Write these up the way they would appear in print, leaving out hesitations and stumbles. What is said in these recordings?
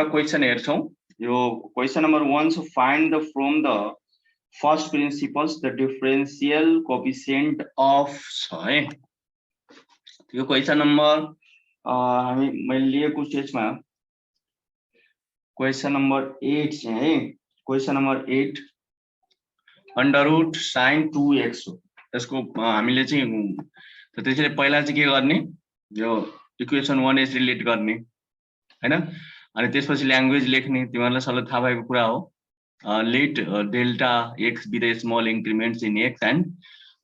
एउटा क्वेशन हेर्छौं यो question number 1 so find the from the first principles the differential coefficient of छ है यो क्वेशन नम्बर हामी मैले लिएको स्टेजमा क्वेशन नम्बर 8 छ है question number 8 under root sin 2x हो यसको हामीले चाहिँ त त्यसैले पहिला चाहिँ के गर्ने यो इक्वेसन 1s रिलेट गर्ने हैन अनि त्यसपछि ल्याङ्ग्वेज लेख्ने तिमीहरुलाई सबै थाहा भएको कुरा हो let delta x be the small increments in x and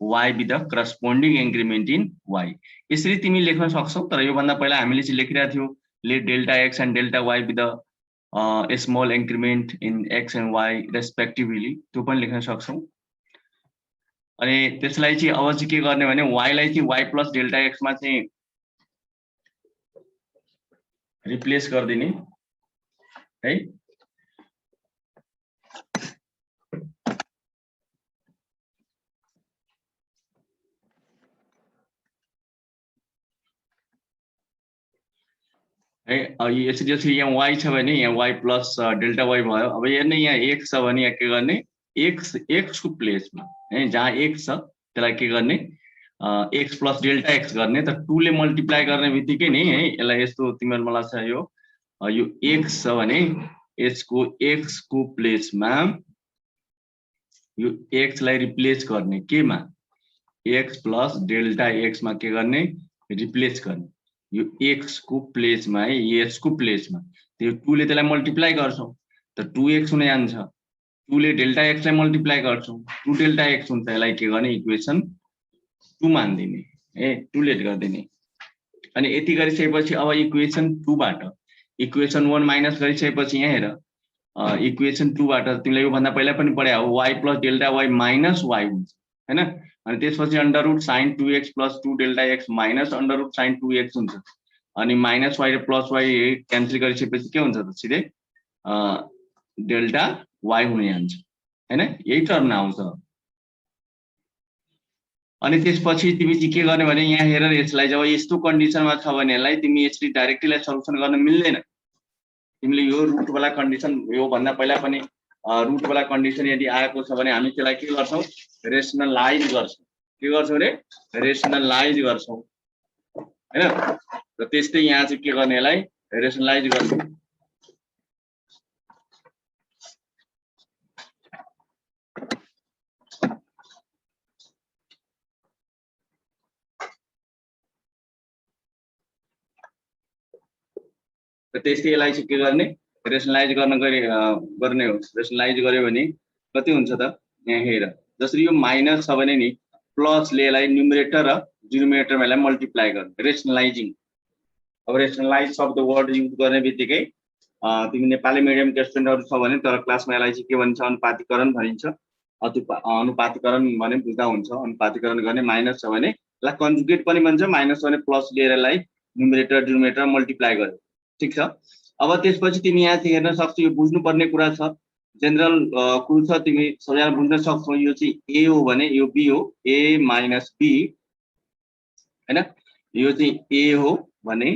y be the corresponding increment in y यसरी तिमी लेख्न सक्छौ तर यो भन्दा पहिला हामीले चाहिँ लेखिरा थियौ let delta x and delta y be the small increment in x and y respectively त्यो पनि लेख्न सक्छौ अनि त्यसलाई चाहिँ अब चाहिँ के गर्ने भने y लाई चाहिँ y प्लस डेल्टा x मा चाहिँ रिप्लेस गर्दिने है यसरी यहाँ y छ भने यहाँ y प्लस डेल्टा y भयो अब हेर्ने यहाँ x छ भने यहाँ के गर्ने x को प्लेसमा है जहाँ x छ त्यसलाई के गर्ने x प्लस डेल्टा x गर्ने त 2 ले मल्टिप्लाई गर्ने बित्तिकै नि है यसलाई यस्तो तिम्रो मलाई छ यो x छ भने यसको x को प्लेसमा यो x लाई रिप्लेस गर्ने केमा x प्लस डेल्टा x मा के गर्ने रिप्लेस गर्ने यो x को प्लेसमा है s को प्लेसमा त्यो 2 ले त्यसलाई मल्टिप्लाई गर्छौ त 2x हुन जान्छ 2 ले डेल्टा x लाई मल्टिप्लाई गर्छौ 2 डेल्टा x हुन्छ यसलाई के गर्ने इक्वेसन 2 मान्दिने ए 2 लेट गर्दिने अनि यति गरिसकेपछि अब इक्वेसन 2 बाट इक्वेसन 1 माइनस गरिसकेपछि यहाँ हेर इक्वेसन 2 बाट तिमीले यो भन्दा पहिला पनि पढ्या हो y plus delta y minus y हुन्छ हैन अनि त्यसपछि under root sin 2x plus 2 delta x minus under root sin 2x हुन्छ अनि माइनस y र प्लस y क्यान्सल गरिसकेपछि के हुन्छ त सिधै डेल्टा y हुन जान्छ हैन यही टर्म आउँछ अनि त्यसपछि तिमी चाहिँ के गर्ने भने यहाँ हेरेर यसलाई जब यस्तो कन्डिसनमा छ भने यसलाई तिमी यसरी डाइरेक्टली सल्युसन गर्न मिल्दैन तिमीले यो रुट वाला कन्डिसन यो भन्दा पहिला पनि रुट वाला कन्डिसन यदि आएको छ भने हामी त्यसलाई के गर्छौं रेशनलाइज गर्छौं के गर्छौं रे रेशनलाइज गर्छौं हैन र त्यस्तै यहाँ चाहिँ के गर्ने यसलाई रेशनलाइज गर्छौं त्यस्तै यसलाई चाहिँ के गर्ने रेशनलाइज गर्ने हो रेशनलाइज गर्यो भने कति हुन्छ त यहाँ हेर जसरी यो माइनस छ भने नि प्लस ले यसलाई न्युमरेटर र डिनोमिनेटरमा यसलाई मल्टिप्लाई गर्ने रेशनलाइजिङ अब रेशनलाइज शब्द वर्ड युज गर्ने बित्तिकै तिमी नेपाली मिडियमको स्टुडेन्टहरु छ भने तर क्लासमा यसलाई चाहिँ के भन्छ अनुपातीकरण भनिन्छ अनुपातीकरण भने बुझ्दा हुन्छ अनुपातीकरण गर्ने माइनस छ भने यसलाई कन्जुगेट पनि भन्छ माइनस भने प्लस लिएर यसलाई न्युमरेटर डिनोमिनेटर मल्टिप्लाई गर्यो ठीक छ अब त्यसपछि तिमी यहाँ चाहिँ हेर्न सक्छौ यो बुझ्नु पर्ने कुरा छ जनरल कुल छ तिमी सबैजना बुझ्न सक्छौ यो चाहिँ a हो भने यो b हो a माइनस b हैन यो चाहिँ a हो भने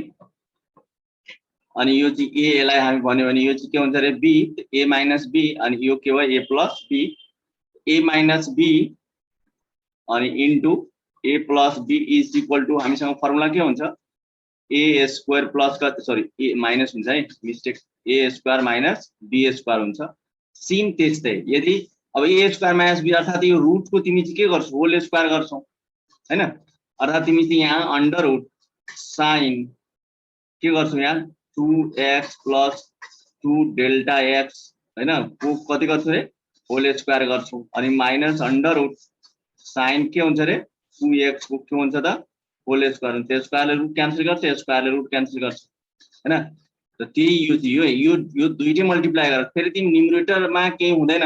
अनि यो चाहिँ a यसलाई हामी भन्यो भने यो चाहिँ के हुन्छ रे b a माइनस b अनि यो के भयो a plus b a minus b अनि into a plus b is equal to हामीसँग फर्मुला के हुन्छ a स्क्वायर प्लस का सरी a माइनस हुन्छ है mistake a square minus b square हुन्छ सिन त्यस्तै यदि अब a स्क्वायर माइनस b अर्थात यो रुट को तिमी चाहिँ के गर्छौ होल स्क्वायर गर्छौ हैन अर्थात तिमी चाहिँ यहाँ अंडर रूट sin के गर्छौ यहाँ 2x प्लस 2 डेल्टा x हैन को कति गर्छौ रे होल स्क्वायर गर्छौ अनि माइनस अंडर रूट sin के हुन्छ रे 2x को के हुन्छ त होल स्क्वायर हुन्छ स्क्वायरले रुट क्यान्सल गर्छ स्क्वायरले रुट क्यान्सल गर्छ हैन त त्यही यो दुईटै मल्टिप्लाई गरेर फेरि तिमी न्युमरेटरमा केही हुँदैन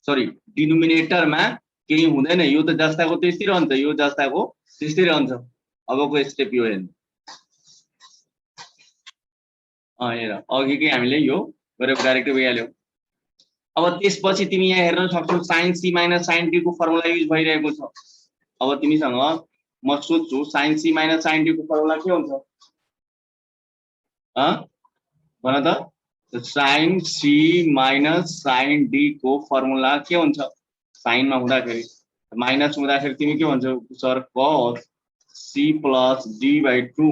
सरी डिनोमिनेटरमा केही हुँदैन यो त जस्ताको त्यस्तै रहन्छ यो जस्ताको त्यस्तै रहन्छ अबको स्टेप यो हेर्नु हेर अघिकै हामीले यो गरेको डाइरेक्ट भइहाल्यो अब त्यसपछि तिमी यहाँ हेर्न सक्छौ sin c - sin d को फर्मुला युज भइरहेको छ अब तिमीसँग म सोध्छु sin c - sin d को फर्मुला के हुन्छ भन त sine c minus sine d को फर्मुला के हुन्छ साइनमा हुँदाखेरि माइनस हुँदाखेरि तिमी के भन्छौ sir cos c plus d by 2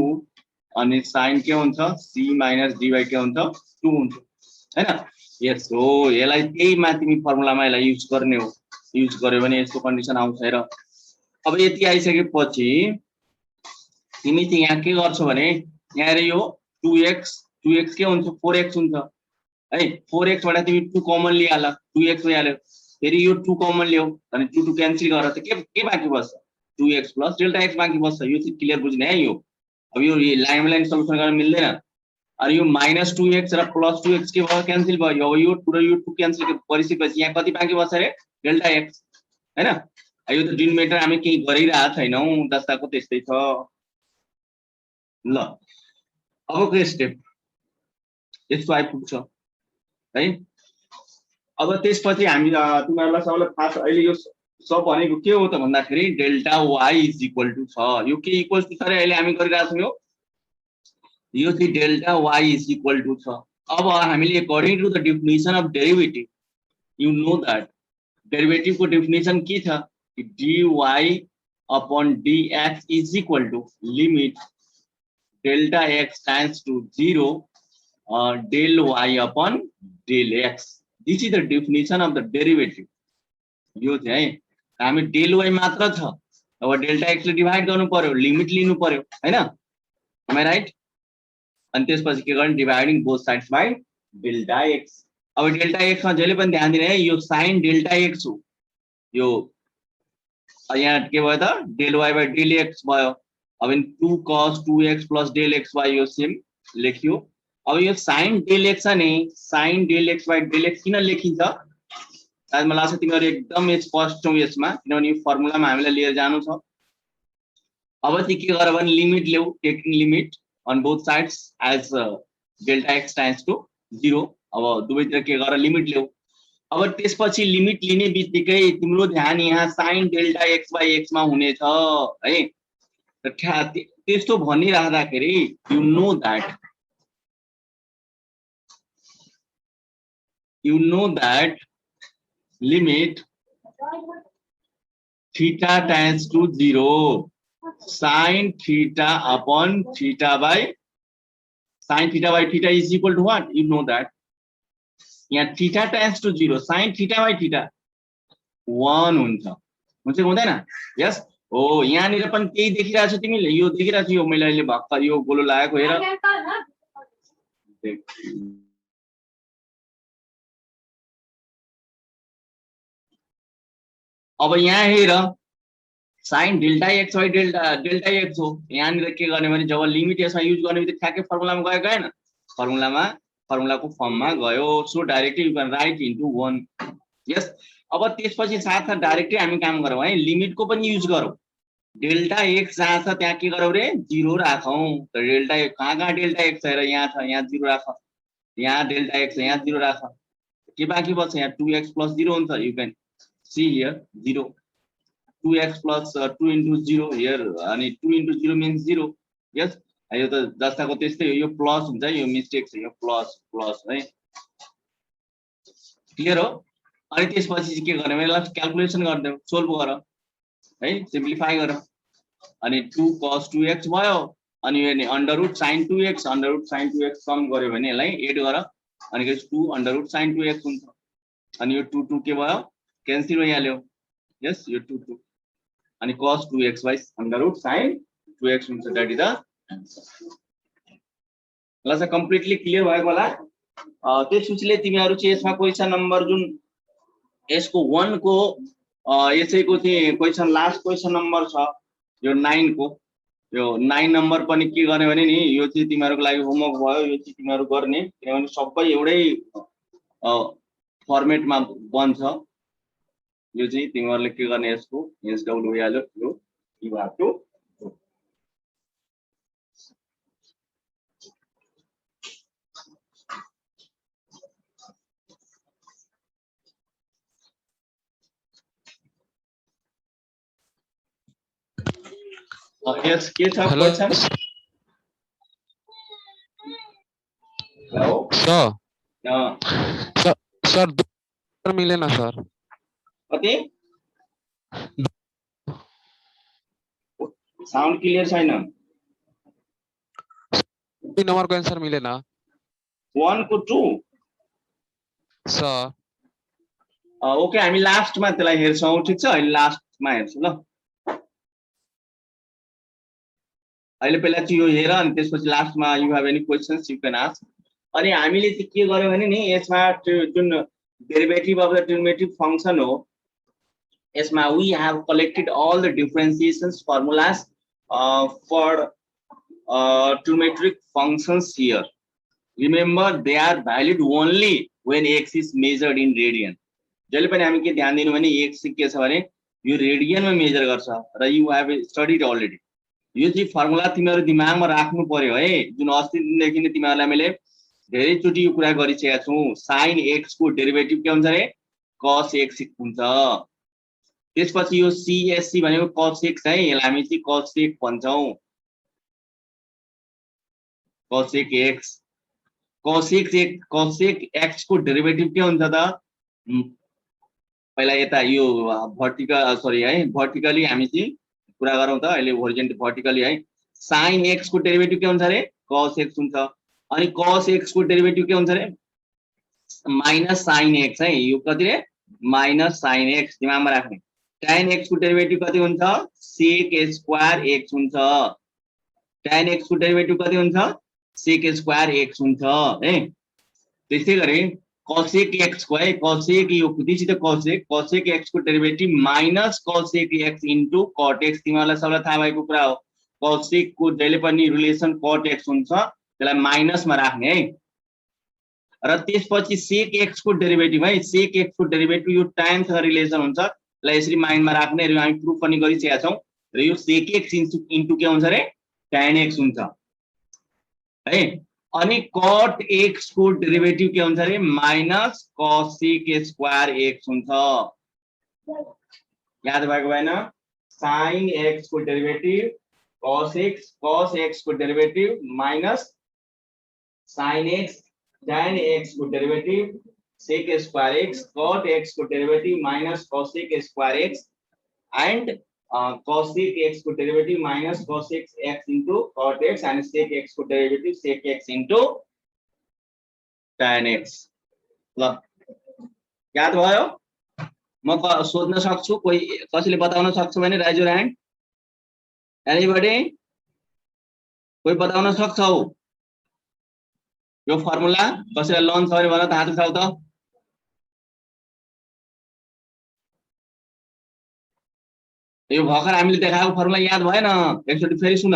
अनि साइन के हुन्छ c माइनस d बाई के हुन्छ 2 हुन्छ हैन यस हो यसलाई त्यहीमा तिमी फर्मुलामा यसलाई युज गर्ने हो युज गर्यो भने यस्तो कन्डिसन आउँछ हेर अब यति आइसकेपछि तिमी चाहिँ यहाँ के गर्छौ भने यहाँ यो 2x के हुन्छ 4x हुन्छ है 4x बाट तिमी 2 कमन लिहाल 2x भइहाल्यो फेरि यो 2 कमन ल्याऊ अनि 2 क्यान्सल गरेर चाहिँ के बाँकी बस्छ 2x प्लस डेल्टा x बाँकी बस्छ यो चाहिँ क्लियर बुझ्ने है यो अब यो लाइन सल्युसन गर्न मिल्दैन अनि यो माइनस 2x र प्लस 2x के भयो क्यान्सल भयो अब यो 2 र यो 2 क्यान्सल गरिसकेपछि यहाँ कति बाँकी बस्छ रे डेल्टा x हैन यो त डिनोमिनेटर हामी केही गरिरहेको छैनौं जस्ताको त्यस्तै छ ल अबको स्टेप यस्तो आइपुग्छ है अब त्यसपछि हामी तिमीहरुलाई सबैलाई थाहा छ अहिले यो सब भनेको के हो त भन्दाखेरि delta y is equal to छ यो के इक्वल टु छ रे अहिले हामी गरिरहेको छौं यो चाहिँ delta y is equal to छ अब हामीले according to the definition of derivative you know that derivative को डेफिनेसन के छ dy upon dx is equal to limit delta x tends to 0 del y upon del x. This is the definition of the derivative. यो चाहिँ हामी del y मात्र छ अब delta x ले डिवाइड गर्नु पर्यो लिमिट लिनु पर्यो हैन am I right अनि त्यसपछि के गर्ने dividing both sides by delta x अब डेल्टा x मा जहिले पनि ध्यान दिने है यो sin डेल्टा x हो यो यहाँ के भयो त del y by del x भयो अब in 2 cos 2x plus del xy यो सेम लेख्यो अब यो sin del x अनि sin del x by del x किन लेखिन्छ सायद मलाई लाग्छ तिमीहरु एकदम स्पष्ट छौ यसमा किनभने यो फर्मुलामा हामीलाई लिएर जानु छ अब चाहिँ के गर भने लिमिट ल्याऊ taking limit on both sides as delta x times to 0 अब दुवैतिर के गर लिमिट ल्याऊ अब त्यसपछि लिमिट लिने बित्तिकै तिम्रो ध्यान यहाँ sin delta x by x मा हुने छ है त्यस्तो भनिराख्दाखेरि you know that limit theta tends to 0 sin theta upon theta by sin theta by theta is equal to what you know that यहाँ theta tends to 0 sin theta by theta 1 हुन्छ हुँदैन यस हो यहाँनिर पनि त्यही देखिरहेछ तिमीले यो देखिरहेछ यो मैले अहिले भर्खर यो गोलो लागेको हेर अब यहाँ हेर sin delta x by delta x हो यहाँनिर के गर्ने भने जब लिमिट यसमा युज गर्ने बित्तिकै ठ्याक्कै फर्मुलामा गयो गएन फर्मुलाको फर्ममा गयो so directly you can write into 1 यस अब त्यसपछि साथ डाइरेक्टली हामी काम गरौँ है लिमिटको पनि युज गरौँ डेल्टा x जहाँ छ त्यहाँ के गरौँ रे 0 राखौँ त डेल्टा कहाँ डेल्टा x छ र यहाँ छ यहाँ 0 राख यहाँ डेल्टा x यहाँ 0 राख के बाँकी बच्छ यहाँ 2x plus 0 हुन्छ you can see here 0 2x plus 2 into 0 here अनि 2 into 0 means 0 यस यो त जस्ताको त्यस्तै हो यो प्लस हुन्छ यो मिस्टेक छ यो प्लस है क्लियर हो अनि त्यसपछि के गर्ने मैले क्याल्कुलेसन गर्दै सोल्भ गर है सिम्प्लिफाई गर अनि 2 cos 2x भयो अनि यो under root sin 2x some गर्यो भने यसलाई एड गर अनि 2 अंडर रूट sin 2x हुन्छ अनि यो 2 के भयो क्यान्सल भइहाल्यो यस यो 2 अनि cos 2x by under root sin 2x हुन्छ दैट इज द ल चाहिँ कम्प्लिटली क्लियर भएको होला त्यसपछि तिमीहरु चाहिँ यसमा क्वेशन नम्बर जुन यसको 1 को यसैको चाहिँ क्वेशन लास्ट क्वेशन नम्बर छ यो 9 को यो 9 नम्बर पनि के गर्ने भने नि यो चाहिँ तिमीहरुको लागि होमवर्क भयो यो चाहिँ तिमीहरु गर्ने किनभने सबै एउटै फर्मेटमा बन्छ यो चाहिँ तिमीहरुले के गर्ने यसको एस डब्ल्यू भइहाल्यो यो यु हैव टु yes के छ question hello sir sir sir 2 मिलेन सर कति साउन्ड क्लियर छैन 2 नम्बरको एन्सर मिलेन 1 को 2 सर ओके हामी लास्टमा त्यसलाई हेर्छौं ठीक छ अहिले लास्टमा हेर्छौं ल अहिले पहिला चाहिँ यो हेर अनि त्यसपछि लास्टमा you have any questions you can ask अनि हामीले चाहिँ के गर्यौ भने नि यसमा जुन derivative of the trigonometric function हो यसमा we have collected all the differentiations formulas for trigonometric functions here remember they are valid only when x is measured in radian जहिले पनि हामी के ध्यान दिनु भने x के छ भने यो रेडियनमा मेजर गर्छ र यु हेभ स्टडीड अलरेडी यो चाहिँ फर्मुला तिमीहरु दिमागमा राख्नु पर्यो है जुन अस्ति दिनदेखि नै तिमीहरुलाई मैले धेरै चोटी यो कुरा गरिसकेका छु sin x को डेरिभेटिभ के हुन्छ रे cos x हुन्छ त्यसपछि यो CSC भनेको cos x है यसलाई हामी चाहिँ cos x भन्छौं cos x cos x को डेरिभेटिभ के हुन्छ त पहिला यता यो भर्टिकल सरी है भर्टिकली हामी चाहिँ कुरा गरौँ त अहिले होरिजोन्टल भर्टिकली है sin x को डेरिभेटिभ के हुन्छ रे cos x हुन्छ अनि cos x को डेरिभेटिभ के हुन्छ रे माइनस sin x है यो कति रे माइनस sin x दिमागमा राख्ने tan x को डेरिभेटिभ कति हुन्छ sec स्क्वायर x हुन्छ tan x को डेरिभेटिभ कति हुन्छ sec स्क्वायर x हुन्छ है त्यसै गरी cosec x को है cosec यो this is the cosec x को derivative minus cosec x into cot x तिमीहरुलाई सबैलाई थाहा भएको कुरा हो cosec को जहिले पनि रिलेसन cot x हुन्छ त्यसलाई माइनसमा राख्ने है र त्यसपछि sec x को डेरिभेटिभ है sec x को डेरिभेटिभ यो tan सँग रिलेसन हुन्छ त्यसलाई यसरी माइन्डमा राख्ने र हामी प्रुफ पनि गरिसकेका छौं र यो sec x इन्टु के हुन्छ रे tan x हुन्छ है अनि cot x को डेरिभेटिभ के हुन्छ रे माइनस cosec स्क्वायर x हुन्छ याद भएको भएन sin x को डेरिभेटिभ cos x को derivative minus sin x tan x को derivative sec square x cot x को derivative minus cosec square x and cosec x को derivative minus cosec x into cot x and sec x को derivative sec x into tan x ल याद भयो म सोध्न सक्छु कोही कसैले बताउन सक्छ भने राइज योर ह्यान्ड एनीबडी कोही बताउन सक्छ हो यो फर्मुला कसैलाई लर्न छ भने भन त हात उठाउ त यो भर्खर हामीले देखाएको फर्मुला याद भएन एकचोटी फेरि सुन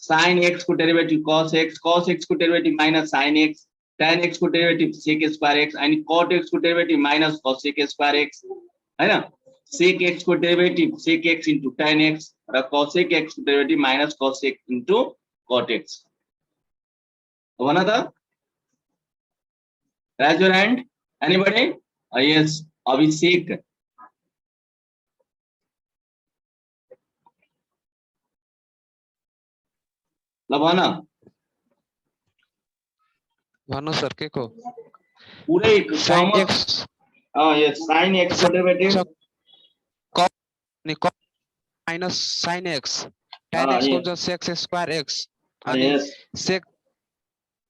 sin x को डेरिभेटिभ cos x को derivative minus sin x tan x को डेरिभेटिभ sec स्क्वायर x अनि cot x को derivative minus cosec square x हैन sec x को derivative sec x into tan x र cosec x को derivative minus cosec into cot x हो भन त raise your hand anybody yes Abhishek ल भन भन्नु सर के को पुरै sin x यस sin x को डेरिभेटिभ नि minus sin x tan x को हुन्छ sec स्क्वायर x अनि sec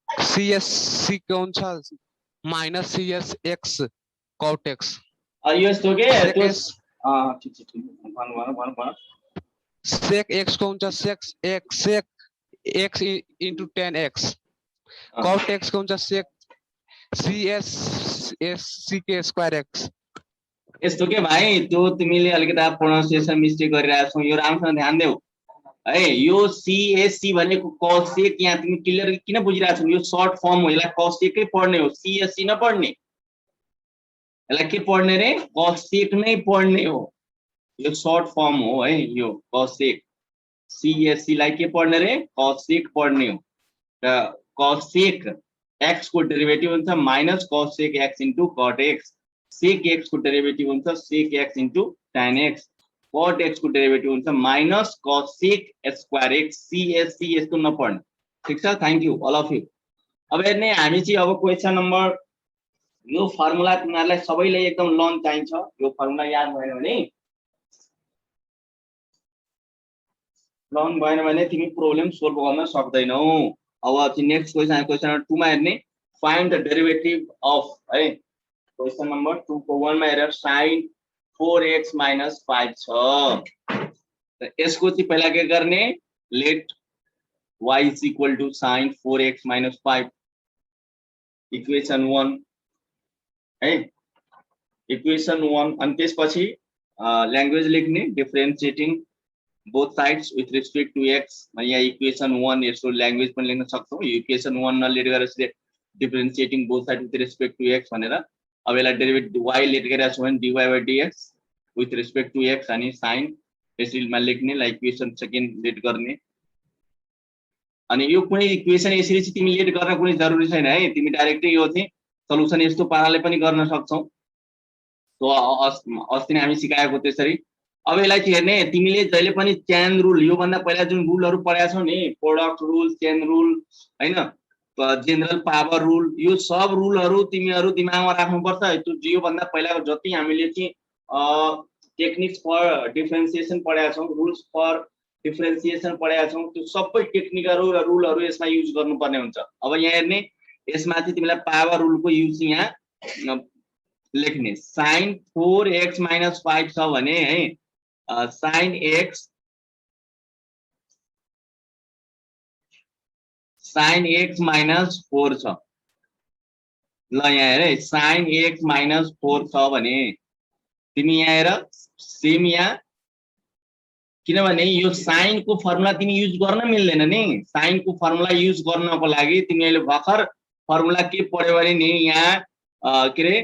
CSC को हुन्छ minus CS x cot x यस तो के ठीक छ भन sec x को हुन्छ sec x into tan x cot x को हुन्छ sec CS sec square x यस्तो के भाइ त्यो तिमीले अलिकति प्रोनाउन्सिएसन मिस्टेक गरिरहेको छौ यो राम्रोसँग ध्यान देऊ है यो CSC भनेको cosec यहाँ तिमी क्लियर किन बुझिरहेको छौ यो सर्ट फर्म हो यसलाई cosec कै पढ्ने हो CSC नपढ्ने यसलाई के पढ्ने रे cosec नै पढ्ने हो यो सर्ट फर्म हो है यो cosec CSC लाई के पढ्ने रे cosec पढ्ने हो र cosec x को डेरिभेटिभ हुन्छ minus cosec x into cot x sec x को डेरिभेटिभ हुन्छ sec x into tan x cot x को डेरिभेटिभ हुन्छ minus cosec square x CSC यस्तो नपढ्ने ठीक छ thank you all of you अब हेर्ने हामी चाहिँ अब क्वेशन नम्बर यो फर्मुला तिमीहरुलाई सबैलाई एकदम लर्न चाहिन्छ। यो फर्मुला याद भएन भने तिमी प्रब्लम सोल्भ गर्न सक्दैनौ। अब चाहिँ नेक्स्ट क्वेशन क्वेशन नम्बर 2 मा हेर्ने फाइन्ड द डेरिभेटिभ अफ है क्वेशन नम्बर 2 को 1 मा हेरेर sin 4x - 5 छ। त यसको चाहिँ पहिला के गर्ने late y = sin 4x - 5 equation 1 है इक्वेसन 1 अनि त्यसपछि ल्याङ्ग्वेज लेख्ने differentiating both sides with respect to x। यहाँ इक्वेसन 1 यसको ल्याङ्ग्वेज पनि लेख्न सक्छौ। इक्वेसन 1 नलेट गरेर differentiating both side with respect to x भनेर अब यसलाई डेरिभेटिभ y लेट गरेर छ भने dy/dx with respect to x अनि sin यसैमा लेख्ने लाइक इक्वेसन सेकेन्ड लेट गर्ने। अनि यो कुनै इक्वेसन यसरी चाहिँ तिमी लेट गर्न कुनै जरुरी छैन है। तिमी डाइरेक्टली यो चाहिँ सल्युसन यस्तो पाराले पनि गर्न सक्छौ। तो अस्ति नै हामी सिकाएको त्यसरी। अब यसलाई चाहिँ हेर्ने तिमीले जहिले पनि चेन रुल यो भन्दा पहिला जुन रुलहरु पढाएको छौ नि प्रोडक्ट रुल चेन रुल हैन जनरल पावर रुल यो सब रुलहरु तिमीहरु दिमागमा राख्नु पर्छ। त्यो यो भन्दा पहिलाको जति हामीले चाहिँ टेक्निक्स फर डिफरेन्सिएसन पढाएको छौ रुल्स फर डिफरेन्सिएसन पढाएको छौ त्यो सबै टेक्निकहरु र रुलहरु यसमा युज गर्नुपर्ने हुन्छ। अब यहाँ हेर्ने यसमा चाहिँ तिमीलाई पावर रुलको युज यहाँ लेख्ने sin 4x - 5 छ भने है sin x - 4 छ। ल यहाँ हेर sin x - 4 छ भने तिमी यहाँ हेर सेम यहाँ किनभने यो साइन को फर्मुला तिमी युज गर्न मिल्दैन नि। साइन को फर्मुला युज गर्नको लागि तिमीले भर्खर फर्मुला के पढ्यो भने नि यहाँ के रे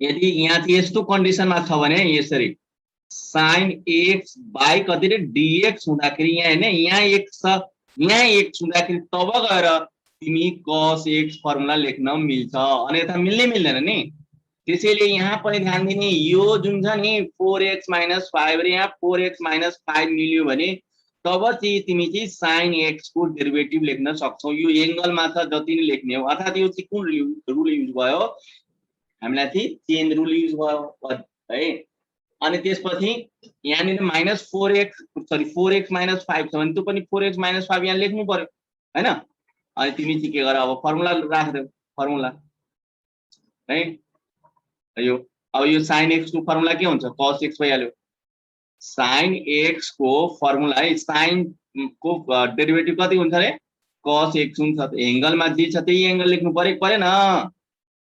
यदि यहाँ चाहिँ यस्तो कन्डिसनमा छ भने यसरी sin x बाइ कति रे dx हुँदाखेरि यहाँ हैन यहाँ x हुँदाखेरि तब गएर तिमी cos x फर्मुला लेख्न मिल्छ अन्यथा मिल्दैन नि। त्यसैले यहाँ पनि ध्यान दिने यो जुन छ नि 4x - 5 र यहाँ 4x - 5 मिल्यो भने तब चाहिँ तिमी चाहिँ sin x को डेरिभेटिभ लेख्न सक्छौ। यो एंगलमा छ जति नै लेख्ने हो अर्थात यो चाहिँ कुन रुल युज भयो हामीलाई चाहिँ चेन रुल युज भयो है। अनि त्यसपछि यहाँ नि -4x 5 छ भने त्यो पनि 4x - 5 यहाँ लेख्नु पर्यो हैन। अनि तिमी चाहिँ के गर अब फर्मुला राख्दै फर्मुला है यो अब यो sin x को फर्मुला के हुन्छ cos x भइहाल्यो। sin x को फर्मुला है sin को डेरिभेटिभ कति हुन्छ रे cos x हुन्छ। एंगलमा जे छ त्यही एंगल लेख्नु परेन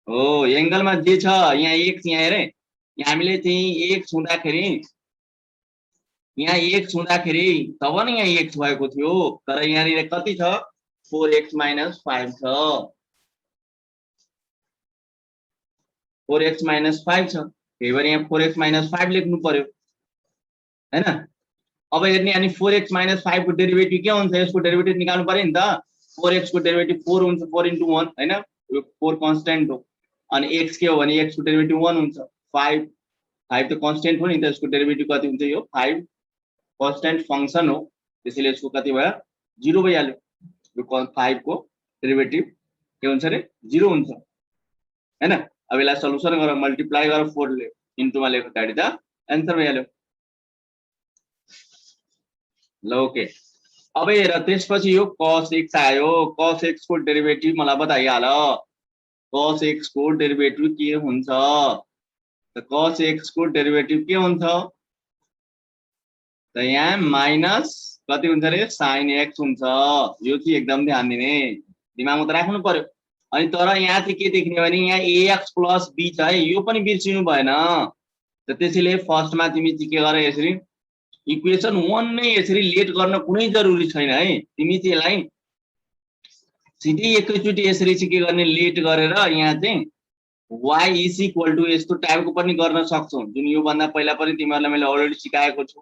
हो। एंगलमा जे छ यहाँ x यहाँ हेरे यहाँ हामीले चाहिँ x हुँदाखेरि यहाँ x हुँदाखेरि तब नि यहाँ x भएको थियो तर यहाँ नि कति छ 4x - 5 छ 4x - 5 छ त्यही भएर यहाँ 4x - 5 लेख्नु पर्यो हैन। अब हेर्ने अनि 4x - 5 को डेरिभेटिभ के हुन्छ यसको डेरिभेटिभ निकाल्नु पर्यो नि त। 4x को डेरिभेटिभ 4 हुन्छ 4 × 1 हैन यो 4 कन्स्टेन्ट हो अनि x के हो भने x को डेरिभेटिभ 1 हुन्छ 5 त कन्स्टेन्ट हो नि त यसको डेरिभेटिभ कति हुन्छ यो 5 कन्स्टेन्ट फंक्सन हो त्यसैले यसको कति भयो 0 भइहाल्यो। यो 5 को डेरिभेटिभ के हुन्छ रे 0 हुन्छ हैन। अब यसलाई सल्युसन गर मल्टिप्लाई गर 4 ले इन्टु मा लेख दैट द आन्सर भइहाल्यो। ल ओके अब हेर त्यसपछि यो cos x आयो cos x को डेरिभेटिभ मलाई बताइहाल cos x को डेरिभेटिभ के हुन्छ त cos x को डेरिभेटिभ के हुन्छ त यहाँ माइनस कति हुन्छ रे sin x हुन्छ। यो चाहिँ एकदम ध्यान दिने दिमागमा त राख्नु पर्यो। अनि तर यहाँ चाहिँ के देख्ने भने यहाँ ax + b छ है यो पनि बिर्सिनु भएन। त त्यसैले फर्स्टमा तिमी चाहिँ के गर यसरी इक्वेसन 1 नै यसरी लेट गर्न कुनै जरुरी छैन है। तिमी चाहिँ यसलाई सिधै एकैचोटी यसरी चाहिँ के गर्ने लेट गरेर यहाँ चाहिँ y = यस्तो टाइपको पनि गर्न सक्छौ जुन यो भन्दा पहिला पनि तिमीहरुलाई मैले अलरेडी सिकाएको छु।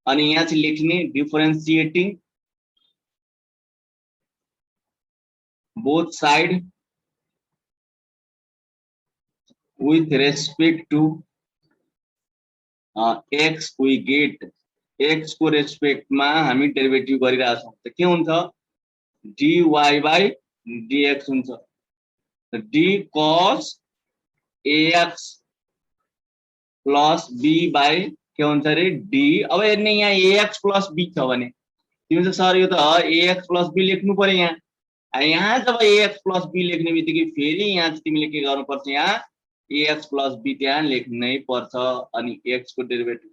अनि यहाँ चाहिँ लेख्ने differentiating both side with respect to x we get x को रेस्पेक्ट मा हामी डेरिभेटिभ गरिरा छौं त के हुन्छ dy/dx हुन्छ d cos ax plus b by के हुन्छ अरे डी। अब हेर्ने यहाँ ax प्लस बी छ भने तिमी चाहिँ सर यो त ax प्लस बी लेख्नु पर्यो यहाँ। यहाँ जब ax प्लस बी लेख्ने बित्तिकै फेरि यहाँ चाहिँ तिमीले के गर्नुपर्छ, यहाँ ax प्लस बी त्यहाँ लेख्नै पर्छ अनि x को डेरिभेटिभ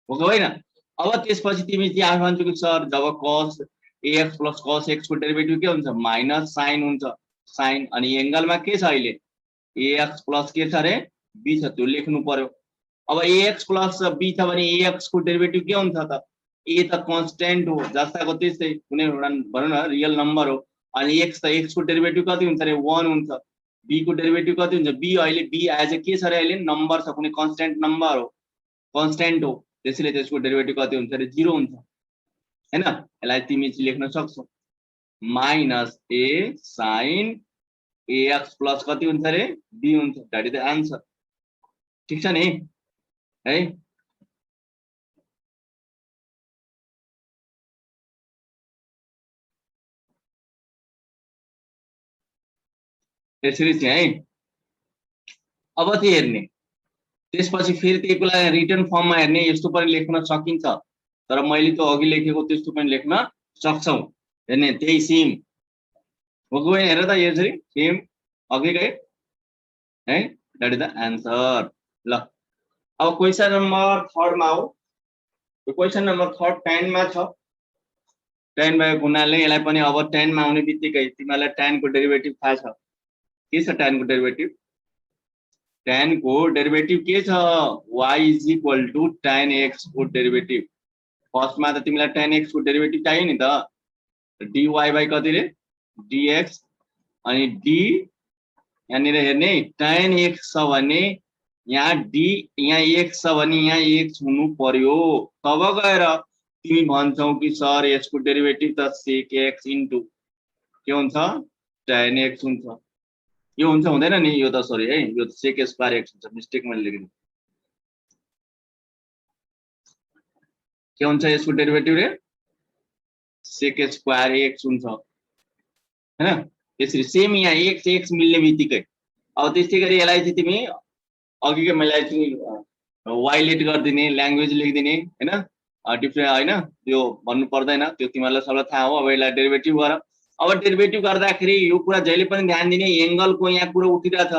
हो कि होइन। अब त्यसपछि तिमी चाहिँ आफै भन्छौ कि सर जब cos ax plus cos x को डेरिभेटिभ के हुन्छ माइनस साइन हुन्छ, साइन अनि एंगलमा के छ अहिले ax प्लस के छ अरे b छ, त्यो लेख्नु पर्यो। अब ax प्लस b छ भने ax को डेरिभेटिभ के हुन्छ त, a त कन्स्टेन्ट हो जस्ताको त्यस्तै कुनै एउटा भनौँ न रियल नम्बर हो, अनि x त x को डेरिभेटिभ कति हुन्छ अरे 1 हुन्छ, b को डेरिभेटिभ कति हुन्छ b, अहिले b एज के छ अरे अहिले नम्बर छ, कुनै कन्स्टेन्ट नम्बर हो, कन्स्टेन्ट हो, त्यसैले त्यसको डेरिभेटिभ कति हुन्छ अरे 0 हुन्छ हैन। यसलाई तिमी चाहिँ लेख्न सक्छौ minus a sine ax plus कति हुन्छ अरे b हुन्छ, दैट इज द आन्सर। ठीक छ नि है। त्यसरी चाहिँ है। अब चाहिँ हेर्ने त्यसपछि फेरि त्यही कुरा रिटर्न फर्ममा हेर्ने, यस्तो पनि लेख्न सकिन्छ, तर मैले त अघि लेखेको त्यस्तो पनि लेख्न सक्छौ। हेर्ने त्यही सेम हो कि हेर त यसरी सेम अघिकै है, दैट इज द आन्सर। ल अब क्वेसन नम्बर 3 मा हो। क्वेसन नम्बर 3 10 मा छ। 10 भएको हुनाले यसलाई पनि अब 10 मा आउने बित्तिकै तिमीलाई tan को डेरिभेटिभ थाहा छ। के छ tan को डेरिभेटिभ? tan को डेरिभेटिभ के छ y is equal to tan x को डेरिभेटिभ। फर्स्टमा त तिमीलाई tan x को डेरिभेटिभ चाहियो नि त, dy बाइ कति रे dx अनि d यहाँनिर हेर्ने tan x छ भने यहाँ d यहाँ x छ भने यहाँ x हुनु पर्यो, तब गएर तिमी भन्छौ कि सर यसको डेरिभेटिभ त sec x इन्टु के हुन्छ tan x हुन्छ। यो हुन्छ हुँदैन नि, यो त सरी है, यो त sec स्क्वायर x हुन्छ, मिस्टेक मैले लेखेँ। के हुन्छ यसको डेरिभेटिभ रे sec स्क्वायर x हुन्छ हैन। त्यसरी सेम यहाँ x x मिल्ने बित्तिकै अब त्यस्तै गरी यसलाई चाहिँ तिमी अघिकै मैले चाहिँ y लेट गर्दिने, ल्याङ्ग्वेज लेख्दिने हैन, डिफ्रेन्ट हैन, त्यो भन्नु पर्दैन, त्यो तिमीलाई सबैलाई थाहा हो। अब यसलाई डेरिभेटिभ गर। अब डेरिभेटिभ गर्दाखेरि यो कुरा जहिले पनि ध्यान दिने, एंगलको यहाँ कुरा उठिरहेछ।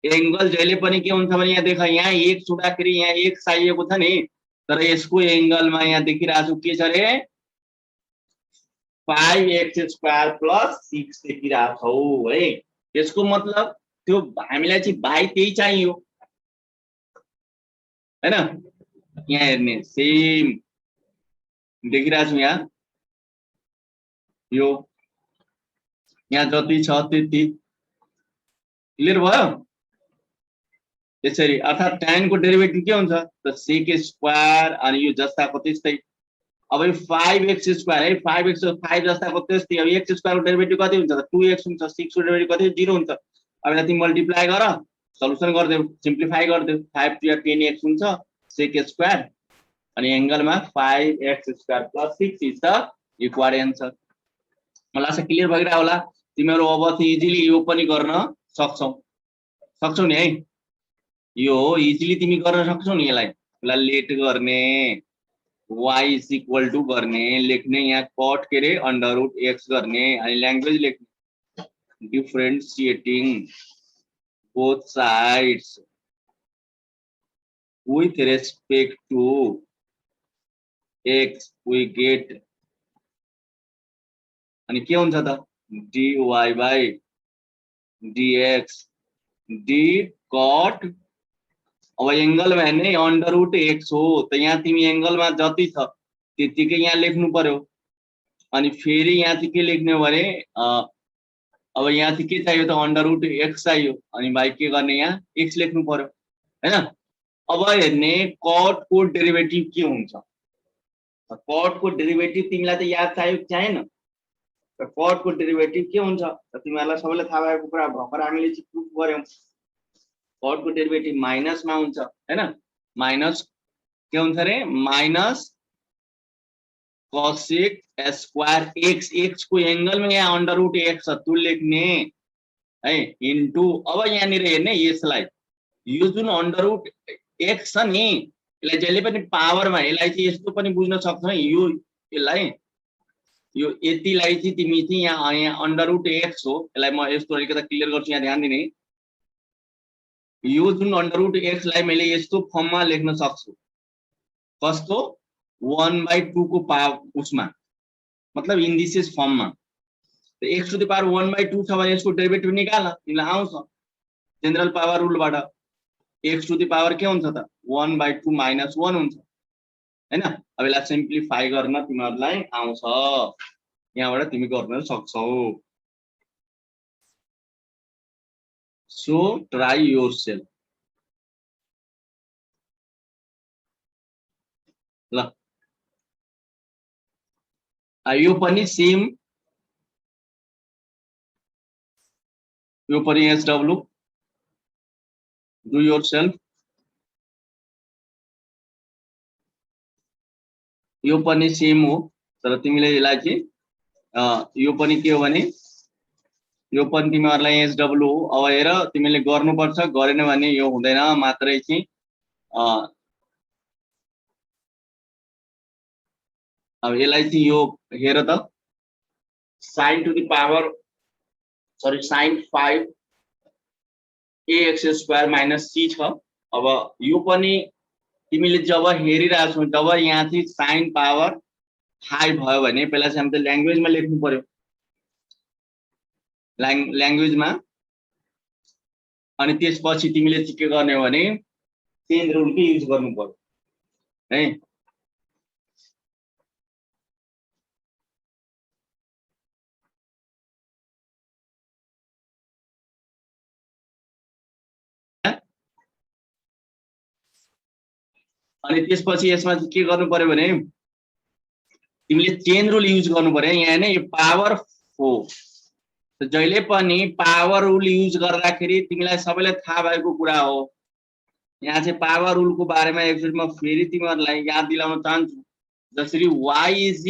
एंगल जहिले पनि के हुन्छ भने यहाँ देख, यहाँ एक छुट्दाखेरि यहाँ एक चाहिएको छ नि, तर यसको एंगलमा यहाँ देखिरहेछु के छ रे 5x स्क्वायर प्लस 6 देखिरहेछौ है। यसको मतलब त्यो हामीलाई चाहिँ y त्यही चाहियो हैन। यहाँ हेर्ने सेम देखिरहेछु, यहाँ यो यहाँ जति छ त्यति क्लियर भयो। यसरी अर्थात tan को डेरिभेटिभ के हुन्छ त sec स्क्वायर अनि यो जस्ताको त्यस्तै। अब यो 5x स्क्वायर है, 5x 5 जस्ताको त्यस्तै। अब x स्क्वायर को डेरिभेटिभ कति हुन्छ त 2x हुन्छ, 6 को डेरिभेटिभ कति 0 हुन्छ। अब यसलाई तिमी मल्टिप्लाई गर, सल्युसन गर्देऊ, सिम्प्लिफाई गर्देऊ, 5 टु 10x हुन्छ sec स्क्वायर अनि एंगलमा 5x square plus 6 is the required answer. मलाई चाहिँ क्लियर भइरा होला। तिमीहरु अब चाहिँ इजिली यो पनि गर्न सक्छौ नि है, यो इजिली तिमी गर्न सक्छौ नि। यसलाई लेट गर्ने, y इज इक्वल टु गर्ने, लेख्ने यहाँ कट के रे अंडर रूट x गर्ने अनि ल्याङ्ग्वेज लेख्ने, differentiating both sides with respect to x we get अनि के हुन्छ त dy by dx d cot। अब एंगलमा हेर्ने अंडर रूट x हो, त यहाँ तिमी एंगलमा जति छ त्यतिकै यहाँ लेख्नु पर्यो। अनि फेरि यहाँ चाहिँ के लेख्ने भने अब यहाँ चाहिँ के चाहियो त अंडर रूट x चाहियो, अनि भाइ के गर्ने यहाँ x लेख्नु पर्यो हैन। अब हेर्ने कट को डेरिभेटिभ के हुन्छ, कट को डेरिभेटिभ तिमीलाई त याद चाहियो कि चाहिएन? कट को डेरिभेटिभ के हुन्छ त तिमीहरूलाई सबैलाई थाहा भएको कुरा भर्खर हामीले चाहिँ प्रुफ गर्यौं। कट को डेरिभेटिभ माइनसमा हुन्छ हैन, माइनस के हुन्छ रे minus cosec square x, x को एंगल में यहाँ अंडर रूट x छ त्यो लेख्ने है इन्टु अब यहाँनिर हेर्ने यसलाई यो जुन अंडर रूट एक्स छ नि यसलाई जहिले पनि पावरमा यसलाई चाहिँ यस्तो पनि बुझ्न सक्छौ यो यसलाई यो यतिलाई चाहिँ तिमी चाहिँ यहाँ अंडर रूट एक्स हो यसलाई म यस्तो अलिकति क्लियर गर्छु यहाँ ध्यान दिने यो जुन अंडर रूट एक्स लाई मैले यस्तो फर्ममा लेख्न सक्छु कस्तो 1/2 को पावर उसमा मतलब इन दिस इज फर्ममा x टु द पावर 1/2 छ भने यसको डेरिभेटिभ निकाल तिमीलाई आउँछ जनरल पावर रुलबाट x टु द पावर के हुन्छ त 1/2 - 1 हुन्छ हैन अब यसलाई सिम्प्लिफाई गर्न तिमीहरुलाई आउँछ यहाँबाट तिमी गर्न सक्छौ सो ट्राई योरसेल्फ ल यो पनि सेम यो पनि SW डु योरसेल्फ यो पनि सेम हो तर तिमीले यसलाई चाहिँ यो पनि के हो भने यो पनि तिमीहरुलाई SW हो अब हेर तिमीले गर्नुपर्छ गरेन भने यो हुँदैन मात्रै चाहिँ अब यसलाई चाहिँ यो हेर त sin to the power sorry sin 5 ax² - c छ अब यो पनि तिमीले जब हेरिरहेछौ तब यहाँ चाहिँ sin पावर 5 भयो भने पहिला चाहिँ हामीले ल्याङ्ग्वेजमा लेख्नु पर्यो ल्याङ्ग्वेजमा अनि त्यसपछि तिमीले चाहिँ के गर्ने हो भने चेन रुलको युज गर्नु पर्यो है अनि त्यसपछि यसमा चाहिँ के गर्नु पर्यो भने तिमीले चेन रुल युज गर्नु पर्यो यहाँ नै यो पावर 4 जहिले पनि पावर रुल युज गर्दाखेरि तिमीलाई सबैलाई थाहा भएको कुरा हो यहाँ चाहिँ पावर रुलको बारेमा एकचोटि म फेरि तिमीहरुलाई याद दिलाउन चाहन्छु जसरी y =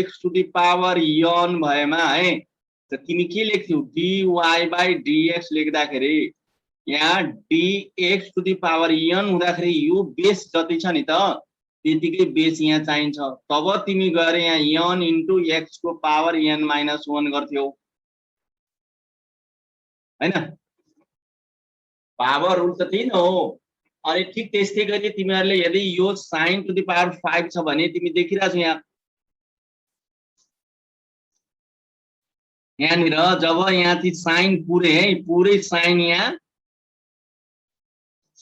x to the power n भएमा है त तिमी के लेख्थ्यौ dy/dx लेख्दाखेरि यहाँ dx to the power n हुँदाखेरि यो बेस जति छ नि त त्यतिकै बेस यहाँ चाहिन्छ तब तिमी गएर यहाँ n इन्टु x को पावर n - 1 गर्थ्यौ हैन पावर रुल त त्यही न हो अनि ठीक त्यस्तै गरी तिमीहरुले यदि यो sin टु द पावर 5 छ भने तिमी देखिरहेछौ यहाँनिर जब यहाँ चाहिँ sin पुरै sin यहाँ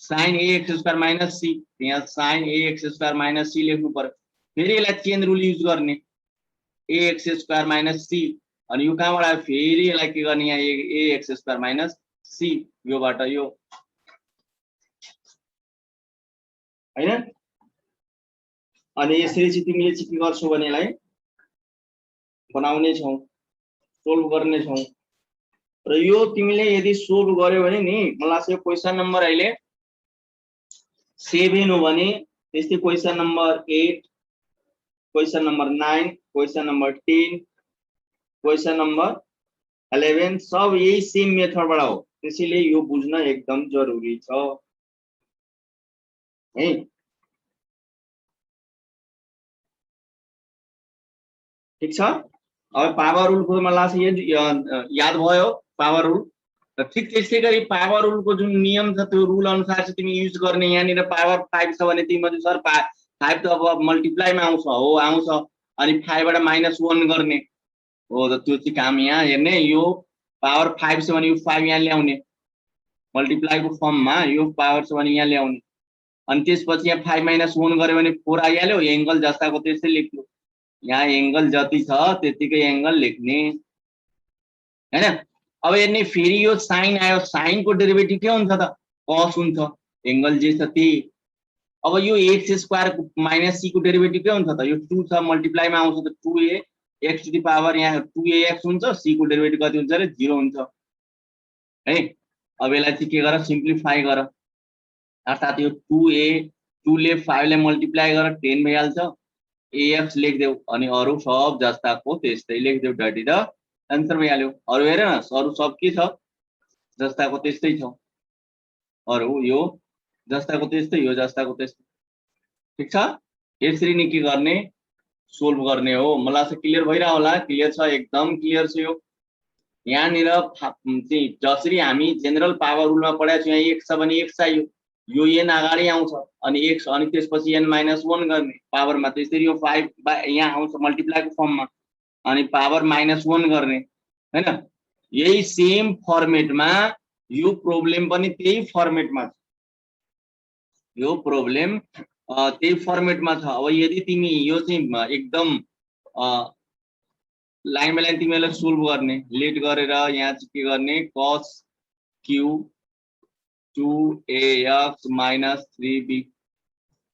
sin ax² - c यहाँ sin ax² - c लेख्नु पर्यो फेरि यसलाई चेन रुल युज गर्ने ax² - c अनि यो कहाँबाट आयो फेरि यसलाई के गर्ने यहाँ ax² - c योबाट यो हैन अनि यसरी चाहिँ तिमीले चाहिँ के गर्छौ भने यसलाई बनाउने छौ सोल्भ गर्ने छौ र यो तिमीले यदि सोल्भ गर्यो भने नि मलाई चाहिँ क्वेशन नम्बर अहिले 7 हो भने त्यस्तै question number 8 question number 9 question number 10 question number 11 सब यही सेम मेथडबाट हो त्यसैले यो बुझ्न एकदम जरुरी छ है ठीक छ अब पावर रुल को मलाई याद भयो पावर रुल र ठीक त्यस्तै गरी पावर रुल को जुन नियम छ त्यो रुल अनुसार चाहिँ तिमी युज गर्ने यहाँनिर पावर 5 छ भने तिमीले सर 5 त अब मल्टिप्लाईमा आउँछ हो आउँछ अनि 5 बाट -1 गर्ने हो त त्यो चाहिँ काम यहाँ हेर्ने यो पावर 5 छ भने यो 5 यहाँ ल्याउने मल्टिप्लाई को फर्ममा यो पावर छ भने यहाँ ल्याउने अनि त्यसपछि यहाँ 5 - 1 गर्यो भने 4 आइहाल्यो एंगल जस्ताको त्यसै लेख्नु यहाँ एंगल जति छ त्यतिकै एंगल लेख्ने हैन अब हेर्ने फेरि यो sin आयो sin को डेरिभेटिभ के हुन्छ त cos हुन्छ एंगल जे छ त्यही अब यो x² - c को डेरिभेटिभ के हुन्छ त यो 2 छ मल्टिप्लाईमा आउँछ त 2a x to the power यहाँ 2ax हुन्छ c को डेरिभेटिभ कति हुन्छ रे 0 हुन्छ है अब यसलाई चाहिँ के गर सिम्प्लिफाई गर अर्थात यो 2a 2 ले 5 ले मल्टिप्लाई गर 10 भइहाल्छ ax लेख्देऊ अनि अरु सब जस्ताको त्यस्तै लेख्देऊ डटी द आन्सर भइहाल्यो अरु हेर न अरु सब के छ जस्ताको त्यस्तै छ, अरु यो जस्ताको त्यस्तै, यो जस्ताको त्यस्तै। ठीक छ, यसरी नै के गर्ने, सोल्भ गर्ने हो। मलाई चाहिँ क्लियर भइरा होला, क्लियर छ, एकदम क्लियर छ यो। यहाँनिर चाहिँ जसरी हामी जेनरल पावर रुलमा पढाएको छौँ, यहाँ x छ भने x चाहियो, यो n अगाडि आउँछ अनि x, अनि त्यसपछि n - 1 गर्ने पावरमा। त्यसरी यो 5 यहाँ आउँछ मल्टिप्लाईको फर्ममा, अनि पावर -1 गर्ने हैन। यही सेम फर्मेटमा यो प्रब्लम पनि त्यही फर्मेटमा छ, यो प्रब्लम त्यही फर्मेटमा छ। अब यदि तिमी यो चाहिँ एकदम लाइन बाइ लाइन तिमीलाई सोल्भ गर्ने, लेट गरेर यहाँ चाहिँ के गर्ने, cos q 2ax - 3b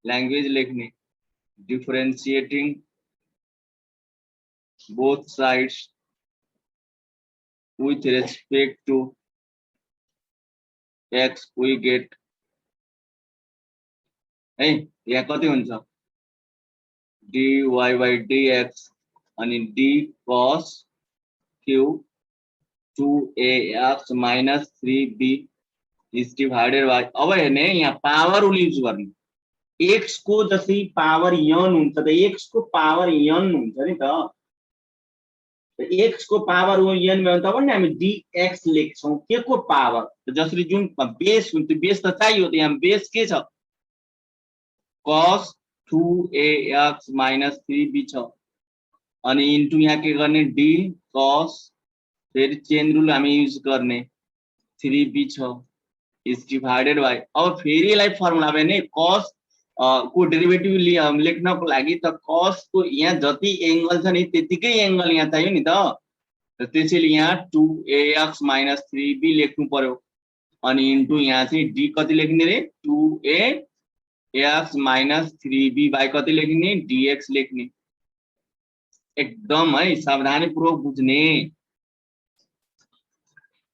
language लेख्ने, डिफरेन्शिएटिङ both sides with respect to x we get है, यहाँ कति हुन्छ dy by dx अनि d cos q 2ax - 3b is divided by, अब हेर्ने यहाँ पावर रुल युज गर्ने, x को जसरी पावर n हुन्छ त x को पावर n हुन्छ नि त, x को पावर n भयो तब नि हामी dx लेख्छौं, के को पावर, जसरी जुन बेस हुन्छ, बेस त चाहियो, त यहाँ बेस के छ, cos 2ax - 3b छ, अनि इन्टु यहाँ के गर्ने d cos, फेरि चेन रुल हामी युज गर्ने, 3b छ इज डिवाइडेड बाइ। अब फेरि यसलाई फर्मुला भने cos को डेरिभेटिभ लेख्नको लागि त cos को यहाँ जति एंगल छ नि त्यतिकै एंगल यहाँ चाहियो नि त, त्यसैले यहाँ 2ax - 3b लेख्नु पर्यो, अनि इन्टु यहाँ चाहिँ d कति लेख्ने रे, 2ax - 3b बाइ कति लेख्ने, dx लेख्ने। एकदम है सावधानीपूर्वक बुझ्ने।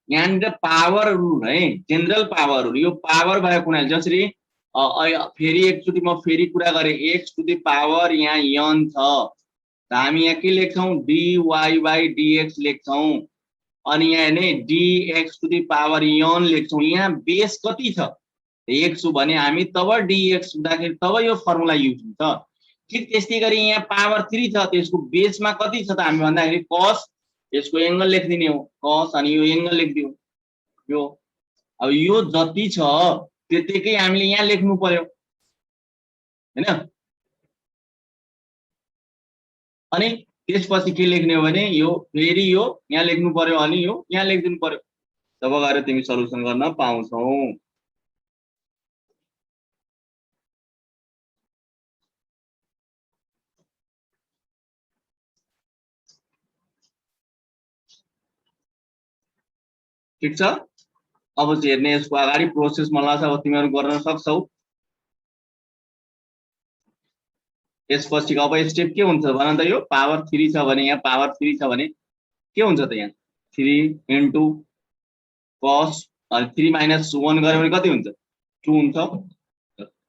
यहाँनिर पावर रुल है, जेनरल पावर रुल, यो पावर भएको हुनाले जसरी फेरि एकचोटि म फेरि कुरा गरे, x टु द पावर यहाँ n छ, त हामी यहाँ के लेख्छौं, dy by dx लेख्छौं, अनि यहाँ हेर्ने dx to the power n लेख्छौं। यहाँ बेस कति छ, x हो भने हामी तब dx हुँदाखेरि तब यो फर्मुला युज हुन्छ। ठीक त्यस्तै गरी यहाँ पावर 3 छ, त्यसको बेसमा कति छ त हामी भन्दाखेरि cos, यसको एंगल लेखिदिने हो cos, अनि यो एंगल लेखिदियो यो। अब यो जति छ त्यतिकै हामीले यहाँ लेख्नु पर्यो हैन, अनि त्यसपछि के लेख्ने हो भने यो फेरि यो यहाँ लेख्नु पर्यो, अनि यो यहाँ लेखिदिनु पर्यो, तब गएर तिमी सल्युसन गर्न पाउँछौ। ठीक छ, अब चाहिँ हेर्ने यसको अगाडि प्रोसेस मलाई अब तिमीहरु गर्न सक्छौ। यसपछि अब स्टेप के हुन्छ भन त, यो पावर 3 छ भने, यहाँ पावर 3 छ भने के हुन्छ त, यहाँ 3 इन्टु cos, अनि 3 - 1 गर्यो भने कति हुन्छ, 2 हुन्छ,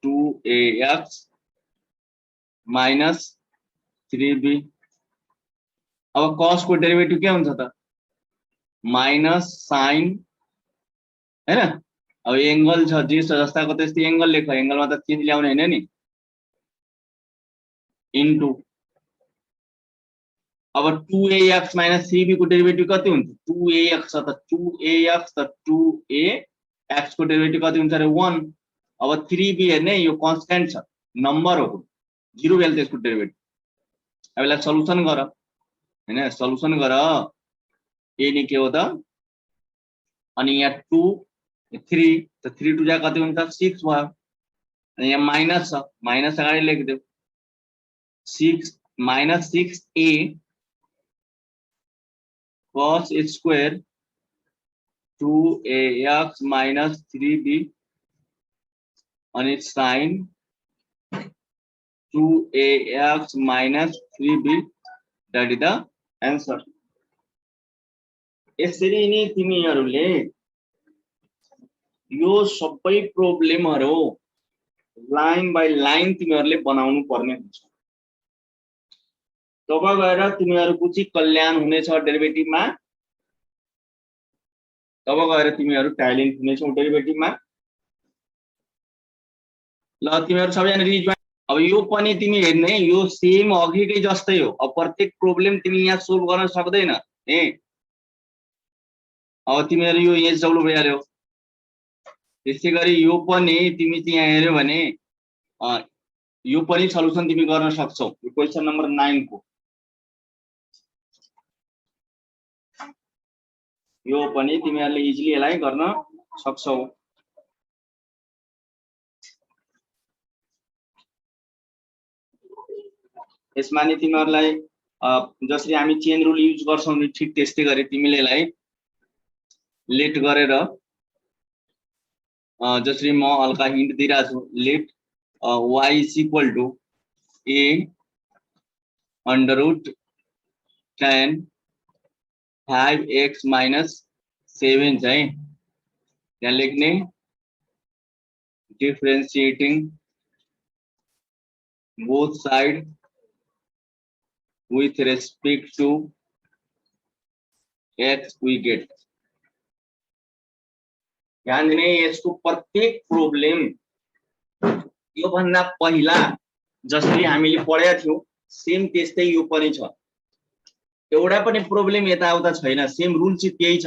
2ax - 3b। अब cos को डेरिभेटिभ के हुन्छ त, माइनस साइन हैन। अब एंगल छ, जे छ जस्ताको त्यस्तै एंगल लेख, एंगलमा त चेन्ज ल्याउने हैन नि, इन्टु अब 2ax - 3b को डेरिभेटिभ कति हुन्छ, 2ax छ त 2ax, त 2ax को डेरिभेटिभ कति हुन्छ रे, 1। अब 3b हेर्ने, यो कन्स्टेन्ट छ, नम्बर हो, 0 भेल त्यसको डेरिभेटिभ। अब यसलाई सल्युसन गर हैन, सल्युसन गर, ए नि के हो त, अनि यहाँ 2 3, त 3 टु जा कति हुन्छ, 6 भयो, अनि यहाँ माइनस छ, माइनस अगाडि लेखिदेऊ, 6 - 6a cos square 2ax - 3b, अनि sin 2ax - 3b, that is the answer। यसरी नै तिमीहरुले यो सबै प्रब्लमहरु लाइन बाइ लाइन तिमीहरुले बनाउनु पर्ने हुन्छ, तब गएर तिमीहरुको चाहिँ कल्याण हुनेछ डेरिभेटिभमा। तब गएर तिमीहरू टाइलिङ हुनेछौ डेरिभेटिभमा। ल तिमीहरू सबैजना रिजोइन। अब यो पनि तिमी हेर्ने यो सेम अघिकै जस्तै हो। अब प्रत्येक प्रब्लम तिमी यहाँ सोल्भ गर्न सक्दैन ए। अब तिमीहरू यो एचडब्ल्यू भइहाल्यो। त्यसै गरी यो पनि तिमी चाहिँ यहाँ हेर्यो भने यो पनि सल्युसन तिमी गर्न सक्छौ। यो क्वेशन नम्बर 9 को यो पनि तिमीहरूले इजिली यसलाई गर्न सक्छौ। यसमा नि तिमीहरूलाई जसरी हामी चेन रुल युज गर्छौं नि ठीक त्यस्तै गरी तिमीले यसलाई लेट गरेर जसरी म हल्का हिन्ट दिइरहेको छु let y is equal to a under root tan 5x minus 7 चाहिँ यहाँ लेख्ने differentiating both side with respect to x we get। ध्यान दिने यसको प्रत्येक प्रब्लम यो भन्दा पहिला जसरी हामीले पढेका थियौं सेम त्यस्तै यो पनि छ। एउटा पनि प्रब्लम यताउता छैन, सेम रुल चाहिँ त्यही छ।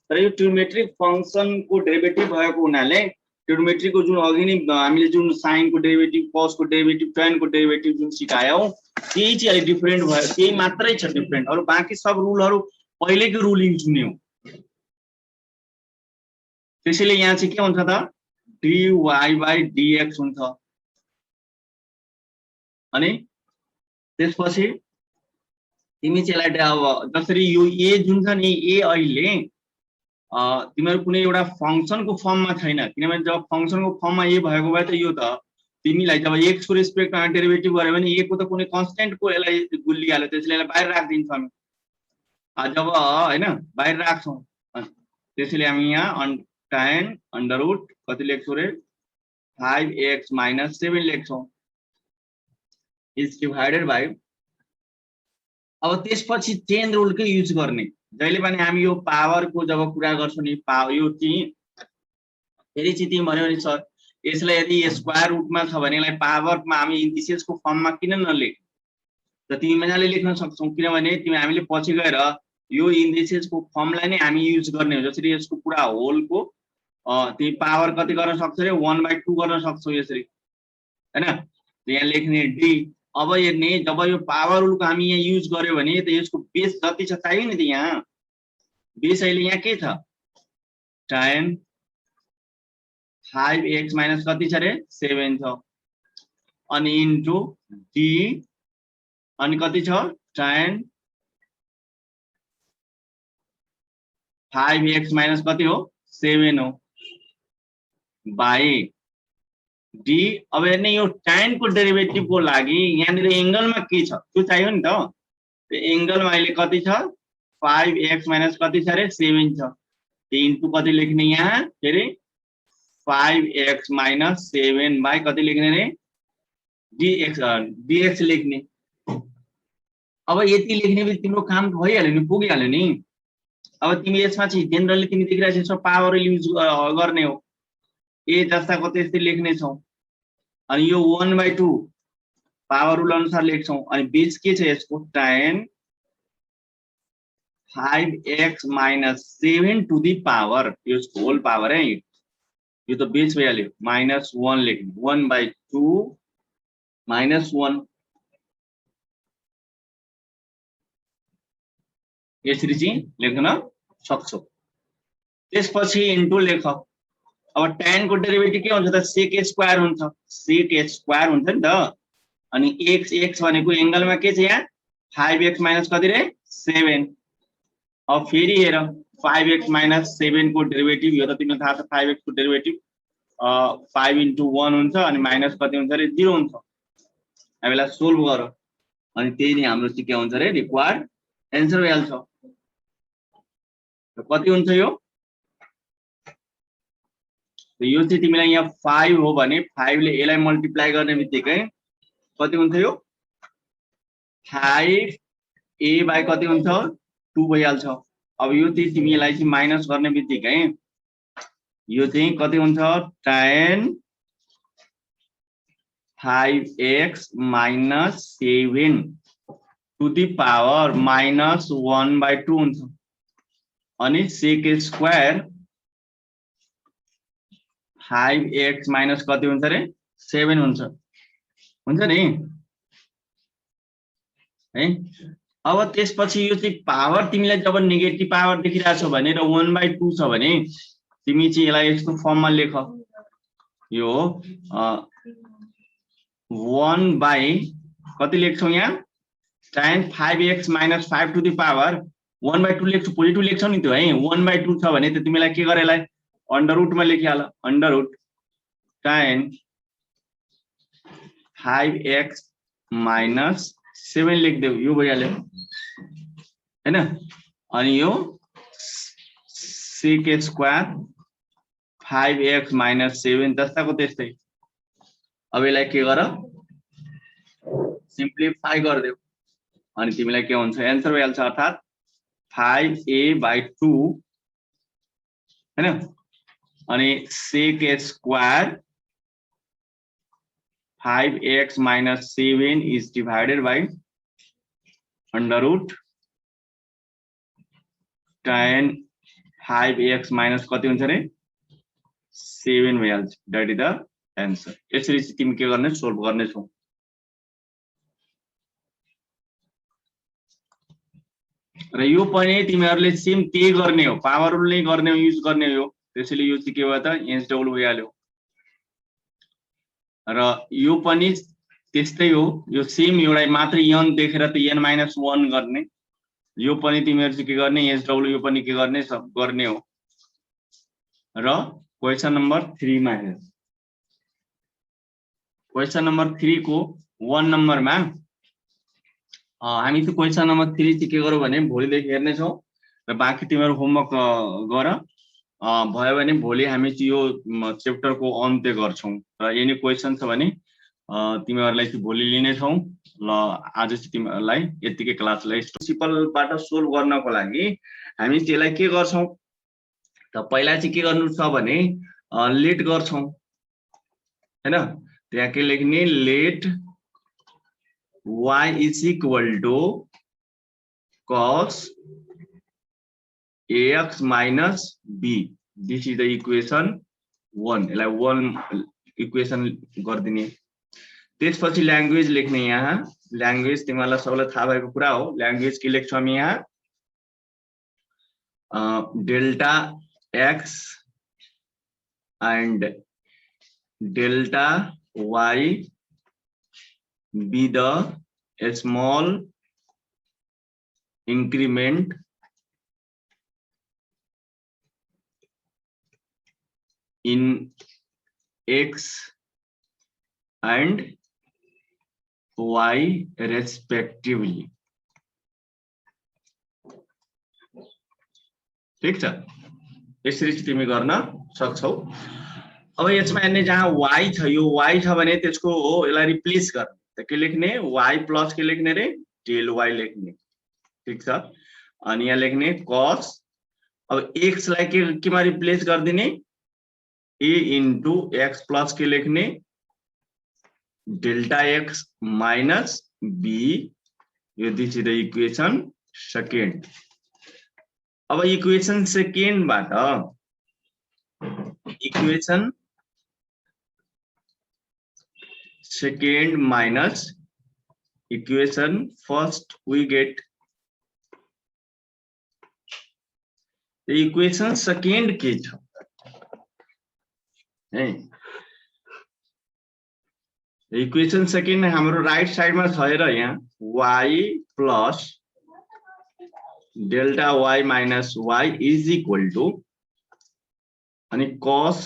तर यो ट्रिग्नोमेट्रिक फंक्शन को डेरिभेटिभ भएको हुनाले ट्रिग्नोमेट्री को जुन अघि नै हामीले जुन साइन को डेरिभेटिभ, कस को डेरिभेटिभ, tan को डेरिभेटिभ जुन सिकायौं त्यही चाहिँ अलि डिफरेन्ट भयो। त्यही मात्रै छ डिफरेन्ट, अरु बाँकी सब रुलहरु पहिलेकै रुल युज हुने हो। त्यसैले यहाँ चाहिँ के हुन्छ त dy/dx हुन्छ। अनि त्यसपछि तिमी चाहिँ यसलाई अब जसरी यो a जुन छ नि a अहिले तिमीहरु कुनै एउटा फंक्शनको फर्ममा छैन, किनभने जब फंक्शनको फर्ममा a भएको भए त यो त तिमीलाई जब x को रेस्पेक्टमा डेरिभेटिभ गर्यो भने a को त कुनै कन्स्टेन्ट को यसलाई गुल्लिहाल्यो, त्यसैले यसलाई बाहिर राख्दिन्छौँ हामी। जब हैन बाहिर राख्छौं त्यसैले हामी यहाँ tan अंडर रूट कति लेख्छौं रे 5x माइनस 7 लेख्छौं इज डिवाइडेड बाइ। अब त्यसपछि चेन रुल के युज गर्ने। जहिले पनि हामी यो पावर को जब कुरा गर्छौं नि पावर यो चाहिँ फेरि चाहिँ तिमी भन्यो नि सर यसलाई यदि स्क्वायर रुटमा छ भने यसलाई पावरमा हामी इन्डिसेस को फर्ममा किन नलेख त तिमी मजाले लेख्न सक्छौ। किनभने तिमी हामीले पछि गएर यो इन्डिसेस को फर्मलाई नै हामी युज गर्ने हो। जसरी यसको पुरा होल को तिमी पावर कति गर्न सक्छौ रे 1/2 गर्न सक्छौ यसरी हैन। यहाँ लेख्ने d। अब हेर्ने जब यो पावर रुल को हामी यहाँ युज गर्यो भने त यसको बेस जति छ चाहियो नि त यहाँ बेस अहिले यहाँ के छ tan 5x माइनस कति छ रे 7 छ अनि इन्टु d अनि कति छ tan 5x माइनस कति हो 7 हो बाई d। अब हेर्ने यो tan को डेरिभेटिभ को लागि यहाँनिर एंगलमा के छ त्यो चाहियो नि त। त्यो एंगलमा अहिले कति छ 5x माइनस कति छ रे 7 छ। त्यो इन्टु कति लेख्ने यहाँ फेरि 5x माइनस 7 बाई कति लेख्ने रे dx लेख्ने। अब यति लेख्ने बित्तिकै तिम्रो काम भइहाल्यो नि, पुगिहाल्यो नि। अब तिमी यसमा चाहिँ जेनरली तिमी देखिरहेको छौ पावर युज गर्ने हो ए जस्ताको त्यस्तै लेख्ने छौ। अनि यो 1/2 पावर रुल अनुसार लेख्छौं। अनि बेस के छ यसको tan 5x minus 7 to the power यसको होल पावर है यो त बेस भइहाल्यो -1 लेख्ने 1/2 -1 यसरी चाहिँ लेख्न सक्छौ। त्यसपछि इन्टु लेख। अब tan को डेरिभेटिभ के हुन्छ त sec स्क्वायर हुन्छ, sec स्क्वायर हुन्छ नि त। अनि x भनेको एंगलमा के छ यहाँ 5x माइनस कति रे 7। अब फेरि हेर 5x माइनस 7 को डेरिभेटिभ यो त तिमीलाई थाहा छ 5x को डेरिभेटिभ 5 × 1 हुन्छ अनि माइनस कति हुन्छ रे 0 हुन्छ। अब यसलाई सोल्भ गर अनि त्यही नै हाम्रो चाहिँ के हुन्छ रे रिक्वायर्ड एन्सर भइहाल्छ। कति हुन्छ यो यो चाहिँ तिमीलाई यहाँ 5 हो भने 5 ले यसलाई मल्टिप्लाई गर्ने बित्तिकै कति हुन्छ यो 5a बाइ कति हुन्छ 2 भइहाल्छ। अब यो चाहिँ तिमीलाई चाहिँ माइनस गर्ने बित्तिकै यो चाहिँ कति हुन्छ tan 5x minus 7 to the power minus 1/2 हुन्छ अनि sec square 5x minus कति हुन्छ रे 7 हुन्छ नि है। अब त्यसपछि यो चाहिँ पावर तिमीलाई जब नेगेटिभ पावर देखिरहेछौ भने र 1/2 छ भने तिमी चाहिँ यसलाई यस्तो फर्ममा लेख यो 1 by कति लेख्छौ यहाँ tan 5x minus 5 to the power 1/2 लेख्छौ positive लेख्छौ नि त्यो है 1/2 छ भने त तिमीलाई के गरे यसलाई अंडर रूट में लेखिहाल under root tan 5x minus 7 लेख देऊ यो भइहाल्यो हैन अनि यो sec square 5x minus 7 जस्ताको त्यस्तै अब यसलाई के गर सिम्प्लिफाई गरिदेऊ अनि तिमीलाई के हुन्छ आन्सर भइहाल्छ अर्थात 5a/2 हैन अनि sec square 5x minus 7 is divided by under root tan 5x minus कति हुन्छ रे 7 भइहाल्छ दैट इज द आन्सर। यसरी चाहिँ तिमी के गर्ने सोल्भ गर्ने छौ र यो पनि तिमीहरुले सेम त्यही गर्ने हो पावर रुल नै गर्ने हो युज गर्ने हो त्यसैले यो चाहिँ के भयो त एच डबल भइहाल्यो र यो पनि त्यस्तै हो यो सेम एउटा मात्र n देखेर त n-1 गर्ने यो पनि तिमीहरु चाहिँ के गर्ने एच डबल यो पनि के गर्ने सब गर्ने हो र क्वेशन नम्बर 3 मा हेर क्वेशन नम्बर 3 को 1 नम्बरमा हामी चाहिँ क्वेशन नम्बर 3 चाहिँ के गरौ भने भोलिदेखि हेर्ने छौ र बाँकी तिमीहरु होमवर्क गर भयो भने भोलि हामी चाहिँ यो च्याप्टरको अन्त्य गर्छौं र एनी क्वेशन छ भने तिमीहरुलाई चाहिँ भोलि लिने छौ ल आज चाहिँ तिमीहरुलाई यतिकै क्लासलाई प्रिन्सिपलबाट सोल्भ गर्नको लागि हामी त्यसलाई के गर्छौं त पहिला चाहिँ के गर्नु छ भने लेट गर्छौं हैन त्यहाँ के लेख्ने late y is equal to cos ax minus b this is the equation 1 यसलाई 1 इक्वेसन गर्दिने त्यसपछि ल्याङ्ग्वेज लेख्ने यहाँ ल्याङ्ग्वेज तिमीहरुलाई सबैलाई थाहा भएको कुरा हो ल्याङ्ग्वेज के लेख्छौं हामी यहाँ delta x and delta y be the small increment in x and y respectively ठीक छ यसरी चाहिँ तिमी गर्न सक्छौ अब यसमा हेर्ने जहाँ y छ यो y छ भने त्यसको हो यसलाई रिप्लेस गर्ने त के लेख्ने y प्लस के लेख्ने रे डेल y लेख्ने ठीक छ अनि यहाँ लेख्ने cos अब x लाई केमा रिप्लेस गर्दिने a into x प्लस के लेख्ने डेल्टा x minus b यो this is the equation second अब इक्वेसन सेकेन्ड बाट equation second minus equation first we get equation second के छ है इक्वेसन सेकेन्ड हाम्रो राइट साइडमा छ हेर यहाँ y plus delta y minus y is equal to अनि cos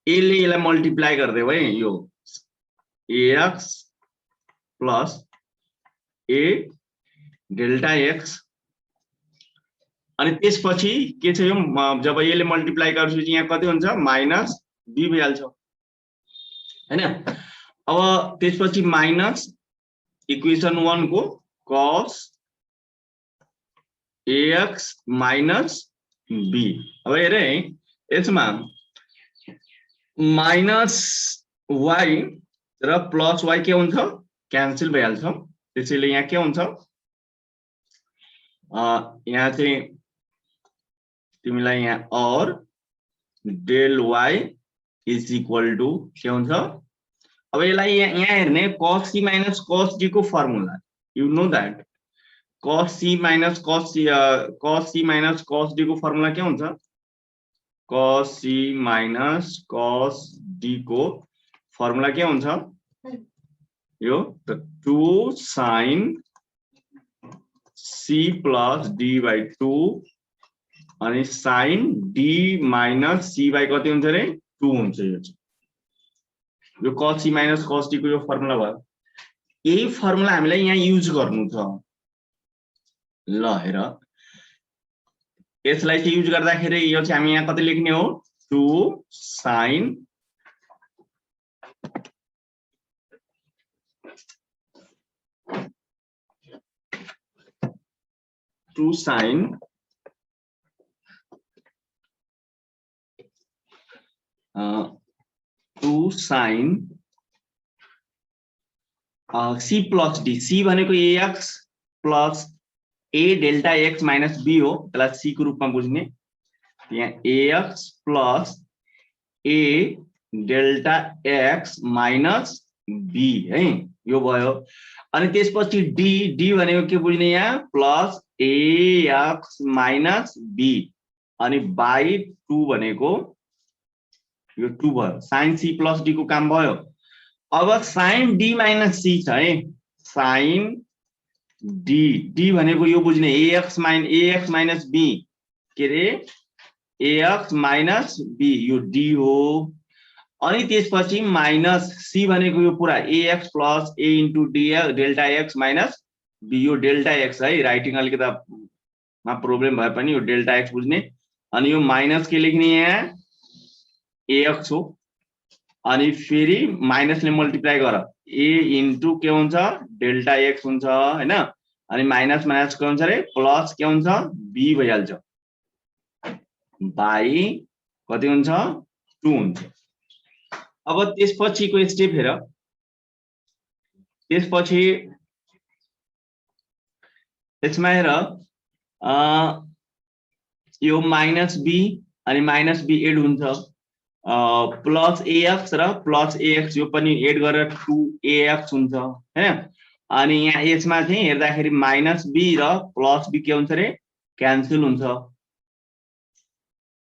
a ले यसलाई मल्टिप्लाई गर्दै है यो ax plus a delta x अनि त्यसपछि के छ यो जब यसले मल्टिप्लाई गर्छु यहाँ कति हुन्छ माइनस b भइहाल्छ हैन अब त्यसपछि माइनस इक्वेसन 1 को cos ax माइनस b। अब हेरे है यसमा माइनस y र प्लस y के हुन्छ क्यान्सल भइहाल्छ। त्यसैले यहाँ के हुन्छ यहाँ चाहिँ तिमीलाई यहाँ और del y is equal to के हुन्छ। अब यसलाई यहाँ हेर्ने cos c minus cos d को formula you know that cos c minus cos d को फर्मुला के हुन्छ cos c minus cos d को फर्मुला के हुन्छ यो त 2 sin c plus d by 2 अनि sin d माइनस c by कति हुन्छ रे 2 हुन्छ। यो cos c minus cos d को यो फर्मुला भयो। यही फर्मुला हामीलाई यहाँ युज गर्नु छ। ल हेर यसलाई चाहिँ युज गर्दाखेरि यो चाहिँ हामी यहाँ कति लेख्ने हो 2 sin c plus d। c भनेको ax plus a delta x minus b हो। त्यसलाई c को रूपमा बुझ्ने यहाँ ax plus a delta x minus b है यो भयो। अनि त्यसपछि d भनेको के बुझ्ने यहाँ प्लस ax माइनस b अनि बाई 2 भनेको यो 2 भयो। sin c प्लस d को काम भयो। अब sin d माइनस c छ है sin d भनेको यो बुझ्ने ax माइनस b के रे ax माइनस b यो d हो। अनि त्यसपछि माइनस c भनेको यो पुरा ax plus a into d delta x minus b यो डेल्टा x है राइटिङ अलिकति प्रब्लम भए पनि यो डेल्टा x बुझ्ने। अनि यो माइनस के लेख्ने यहाँ ax हो। अनि फेरि माइनसले मल्टिप्लाई गर a इन्टु के हुन्छ डेल्टा x हुन्छ हैन। अनि माइनस माइनस के हुन्छ रे प्लस के हुन्छ b भइहाल्छ बाई कति हुन्छ 2 हुन्छ। अब त्यसपछिको स्टेप हेर। त्यसपछि यसमा हेर यो माइनस b अनि माइनस b एड हुन्छ प्लस ax र प्लस ax यो पनि एड गरेर 2ax हुन्छ हैन। अनि यहाँ यसमा चाहिँ हेर्दाखेरि माइनस b र प्लस b के हुन्छ रे क्यान्सल हुन्छ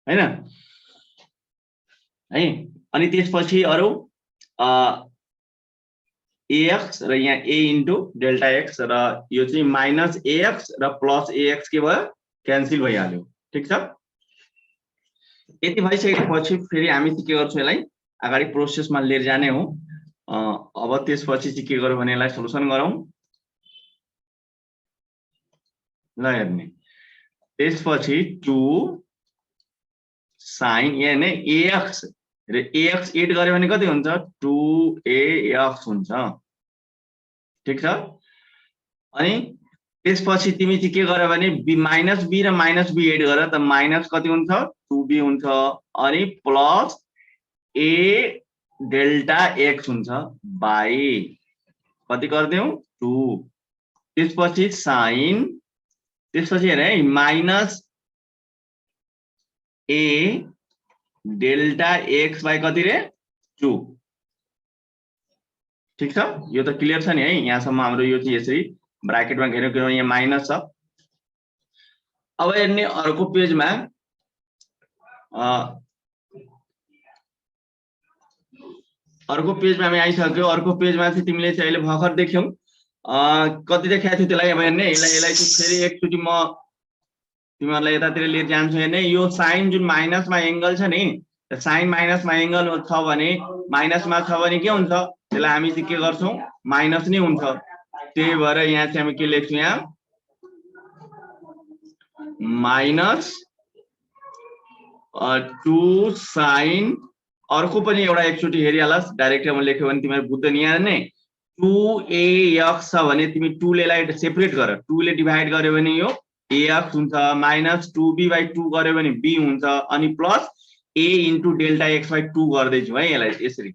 हैन है। अनि त्यसपछि अरु ax र यहाँ a इन्टु डेल्टा x र यो चाहिँ माइनस ax र प्लस ax के भयो क्यान्सल भइहाल्यो। ठीक छ। यति भइसकेपछि फेरि हामी चाहिँ के गर्छौं यसलाई अगाडि प्रोसेसमा लिएर जाने हो। अब त्यसपछि चाहिँ के गरौँ भने यसलाई सोलुसन गरौँ। ल हेर्ने त्यसपछि 2 sin यानी ax र ax एड गर्यो भने कति हुन्छ 2ax हुन्छ। ठीक छ। अनि त्यसपछि तिमी चाहिँ के गर्यो भने माइनस b र माइनस b एड गर त माइनस कति हुन्छ 2b हुन्छ अनि प्लस a डेल्टा x हुन्छ बाई कति गर्दियौ 2। त्यसपछि sin त्यसपछि हेर है minus a delta x by कति रे 2। ठीक छ। यो त क्लियर छ नि है यहाँसम्म हाम्रो यो चाहिँ यसरी ब्राकेटमा घेर्यो किनभने यहाँ माइनस छ। अब हेर्ने अर्को पेजमा हामी आइसक्यो। अर्को पेजमा चाहिँ तिमीले चाहिँ अहिले भर्खर देख्यौ कति देखाएको थियो त्यसलाई अब हेर्ने यसलाई चाहिँ फेरि एकचोटि म तिमीहरुलाई यतातिर लिएर जान्छु। हेर्ने यो साइन जुन माइनसमा एंगल छ नि साइन माइनसमा एंगल छ भने माइनसमा छ भने के हुन्छ त्यसलाई हामी चाहिँ के गर्छौं माइनस नै हुन्छ। त्यही भएर यहाँ चाहिँ हामी के लेख्छौं यहाँ माइनस 2 sin अर्को पनि एउटा एकचोटि हेरिहालस् डाइरेक्टमा लेख्यो भने तिमीहरु बुझ्दैन। यहाँ नै 2ax छ भने तिमी 2 ले लाई सेपरेट गर 2 ले डिभाइड गर्यो भने यो ax हुन्छ माइनस 2b/2 गर्यो भने b हुन्छ अनि plus a into delta x/2 गर्दैछु है यसलाई यसरी।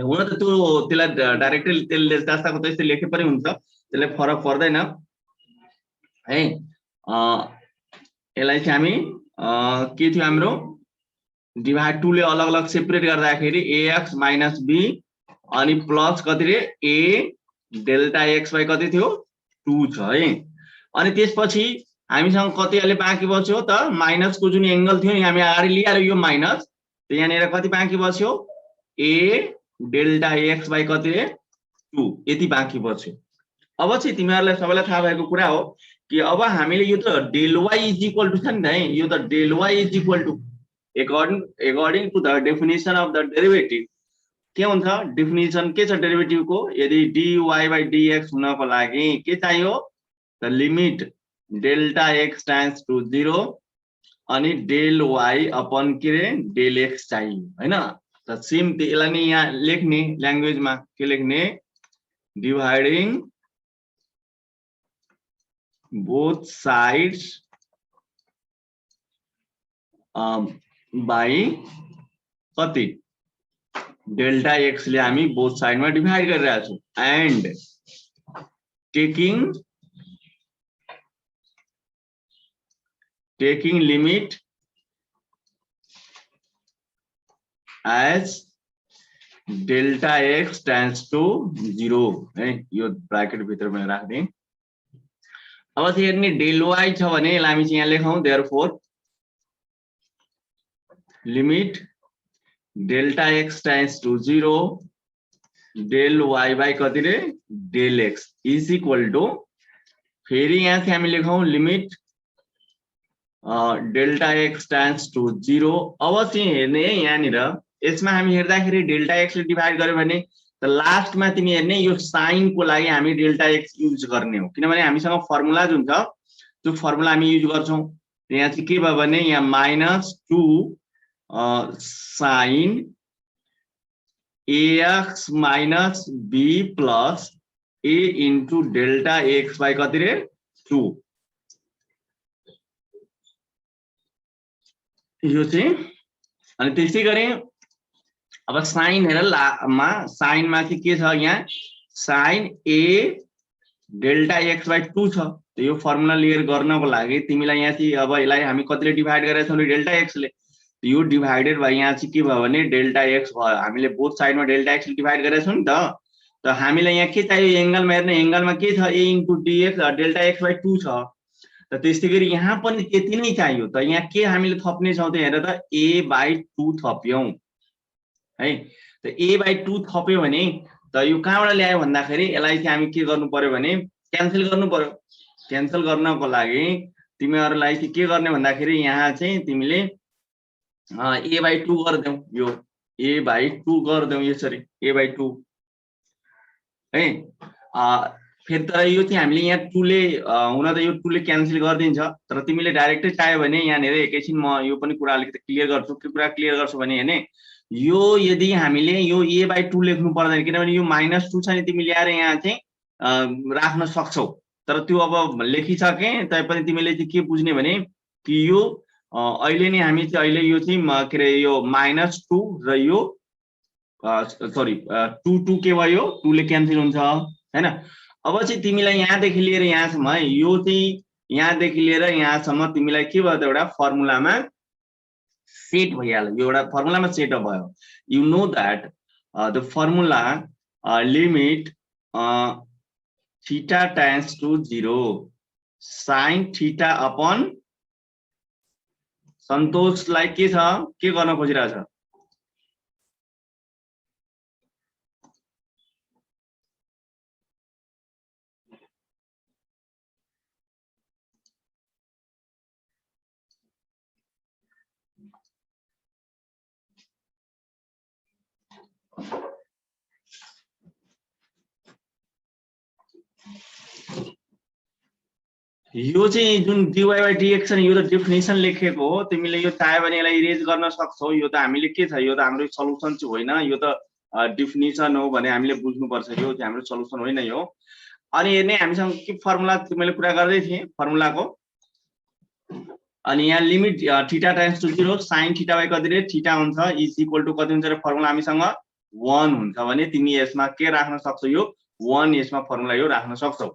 हुन त त्यो त्यसलाई डाइरेक्टली त्यसले जस्ताको त्यस्तै लेखे पनि हुन्छ, त्यसले फरक पर्दैन है। यसलाई चाहिँ हामी के थियो हाम्रो डिभाइड 2 ले अलग अलग सेपरेट गर्दाखेरि ax माइनस b अनि प्लस कति रे a डेल्टा x/ कति थियो 2 छ है। अनि त्यसपछि हामीसँग कति अहिले बाँकी बच्यो त माइनसको जुन एंगल थियो नि हामी अगाडि लिएर यो माइनस त यहाँनिर कति बाँकी बच्यो a डेल्टा x/ कति रे 2 यति बाँकी बच्यो। अब चाहिँ तिमीहरुलाई सबैलाई थाहा भएको कुरा हो कि अब हामीले यो त del y is equal to छ नि त है, यो त del y is equal to according to the definition of the derivative के हुन्छ डेफिनेसन के छ डेरिभेटिभ को, यदि dy/dx हुनको लागि के चाहियो त limit delta x tends to 0 अनि डेल y अपन के रे डेल x चाहियो हैन। त सेम त्यसलाई नि यहाँ लेख्ने ल्याङ्ग्वेजमा के लेख्ने डिवाइडिङ both sides by कति डेल्टा x ले हामी बोथ साइडमा डिवाइड गरिरहेको छौं and taking limit as delta x tends to 0 है। यो ब्राकेट भित्र पनि राख्दिए। अब चाहिँ हेर्ने डेल y छ भने यसलाई हामी चाहिँ यहाँ लेखौं therefore limit delta x tends to 0 del y by कति रे del x is equal to फेरि यहाँ चाहिँ हामी लेखौं limit delta x tends to 0। अब चाहिँ हेर्ने यहाँनिर यसमा हामी हेर्दाखेरि डेल्टा x ले डिवाइड गर्यो भने त लास्टमा तिमी हेर्ने यो साइन को लागि हामी डेल्टा x युज गर्ने हो, किनभने हामीसँग फर्मुला जुन छ त्यो फर्मुला हामी युज गर्छौं। यहाँ चाहिँ के भयो भने यहाँ -2 sine ax minus b plus a into delta x by कति रे 2 यो चाहिँ। अनि त्यसै गरी अब साइन हेर साइनमा चाहिँ के छ यहाँ साइन a डेल्टा x/2 छ। त यो फर्मुला क्लियर गर्नको लागि तिमीलाई यहाँ चाहिँ अब यसलाई हामी कतिले डिवाइड गरेका छौं डेल्टा x ले, यो डिवाइडेड बाइ यहाँ चाहिँ के भयो भने डेल्टा x भयो। हामीले बोथ साइडमा डेल्टा x ले डिवाइड गरेका छौं नि त हामीलाई यहाँ के चाहियो एंगलमा हेर्ने एंगलमा के छ a into dx delta x/2 छ। त त्यस्तै गरी यहाँ पनि त्यति नै चाहियो। त यहाँ के हामीले थप्ने छौं त हेर त a/2 थप्यौं है। त a/2 थप्यो भने त यो कहाँबाट ल्यायो भन्दाखेरि यसलाई चाहिँ हामी के गर्नु पर्यो भने क्यान्सल गर्नु पर्यो। क्यान्सल गर्नको लागि तिमीहरुलाई चाहिँ के गर्ने भन्दाखेरि यहाँ चाहिँ तिमीले a/2 गर्देऊ, यो a/2 गर्देऊ यसरी a/2 है। फेरि तर यो चाहिँ हामीले यहाँ 2 ले हुन त यो 2 ले क्यान्सल गर्दिन्छ, तर तिमीले डाइरेक्टै चाह्यो भने यहाँनिर एकैछिन म यो पनि कुरा अलिकति क्लियर गर्छु। के कुरा क्लियर गर्छु भने हेर्ने यो यदि हामीले यो a/2 लेख्नु पर्दैन, किनभने यो -2 छ नि तिमी ल्याएर यहाँ चाहिँ राख्न सक्छौ। तर त्यो अब लेखिसके तैपनि तिमीले चाहिँ के बुझ्ने भने कि यो अहिले नै हामी चाहिँ अहिले यो चाहिँ के रे यो -2 र यो सरी 2 के भयो 2 ले क्यान्सल हुन्छ हैन। अब चाहिँ तिमीलाई यहाँदेखि लिएर यहाँसम्म यो चाहिँ यहाँदेखि लिएर यहाँसम्म तिमीलाई के भयो त एउटा फर्मुलामा सेट भइहाल्यो, यो एउटा फर्मुलामा सेट भयो। You know that the formula limit theta tends to 0 sine theta upon सन्तोषलाई के छ के गर्न खोजिरहेछ यो चाहिँ जुन dy/dx छ नि यो त डेफिनेसन लेखेको हो। तिमीले यो चाह्यो भने यसलाई इरेज गर्न सक्छौ। यो त हामीले के छ यो त हाम्रो सल्युसन चाहिँ होइन, यो त डेफिनेसन हो भने हामीले बुझ्नुपर्छ। यो चाहिँ हाम्रो सल्युसन होइन यो। अनि हेर्ने हामीसँग के फर्मुला मैले कुरा गर्दै थिएँ फर्मुलाको अनि यहाँ limit theta tends to 0 sin theta by कति रे थीटा हुन्छ इज इक्वल टु कति हुन्छ र फर्मुला हामीसँग 1 हुन्छ भने तिमी यसमा के राख्न सक्छौ यो 1 यसमा फर्मुला यो राख्न सक्छौ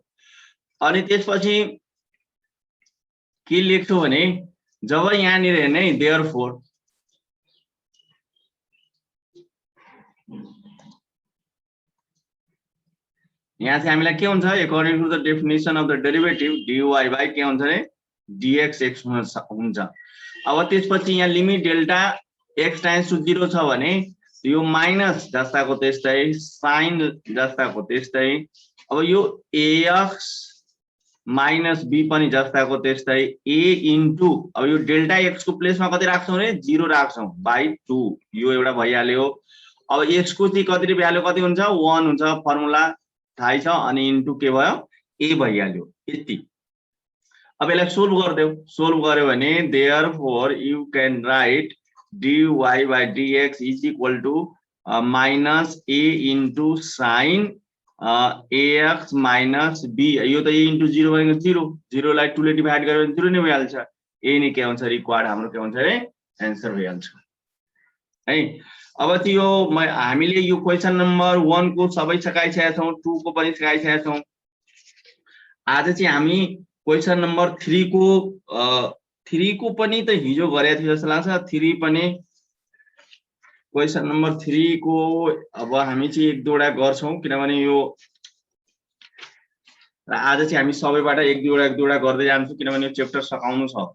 अनि त्यसपछि के लेख्छौ भने जब यहाँ नि हेर्ने देयरफोर यहाँ चाहिँ हामीलाई के हुन्छ according to the definition of the derivative dy by के हुन्छ रे dx x हुन्छ अब त्यसपछि यहाँ limit delta x times to 0 छ भने यो माइनस जस्ताको त्यस्तै sin जस्ताको त्यस्तै अब यो ax माइनस b पनि जस्ताको त्यस्तै a इन्टु अब यो डेल्टा x को प्लेसमा कति राख्छौं रे 0 राख्छौं बाइ 2 यो एउटा भइहाल्यो अब x को चाहिँ कति भ्यालु कति हुन्छ 1 हुन्छ फर्मुला थाहै छ अनि इन्टु के भयो a भइहाल्यो यति अब यसलाई सोल्भ गर्यो भने therefore you can write dy by dx is equal to minus a into sin ax minus b यो त a into 0 भनेको 0 लाई 2 ले डिभाइड गर्यो भने 0 नै भइहाल्छ a नै के हुन्छ रिक्वायर्ड हाम्रो के हुन्छ रे आन्सर भइहाल्छ है अब चाहिँ यो हामीले यो क्वेशन नम्बर 1 को सबै सकाइसकेका छौं 2 को पनि सकाइसकेका छौं आज चाहिँ हामी क्वेशन नम्बर 3 को 3 को पनि त हिजो गरेको थियो जस्तो लाग्छ 3 पनि क्वेशन नम्बर 3 को अब हामी चाहिँ एक दुईवटा गर्छौं किनभने यो आज चाहिँ हामी सबैबाट एक दुईवटा गर्दै जान्छौं किनभने यो च्याप्टर सकाउनु छ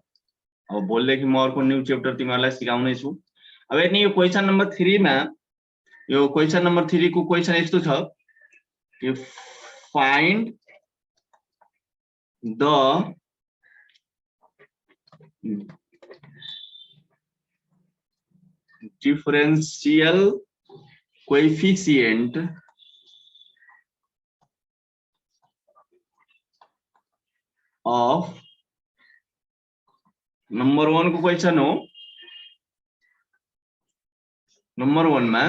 अब भोलिदेखि म अर्को न्यू च्याप्टर तिमीहरुलाई सिकाउने छु अब हेर्ने यो क्वेशन नम्बर 3 मा यो क्वेशन नम्बर 3 को क्वेशन यस्तो छ कि find the differential coefficient of number 1 को क्वेशन हो नंबर 1 में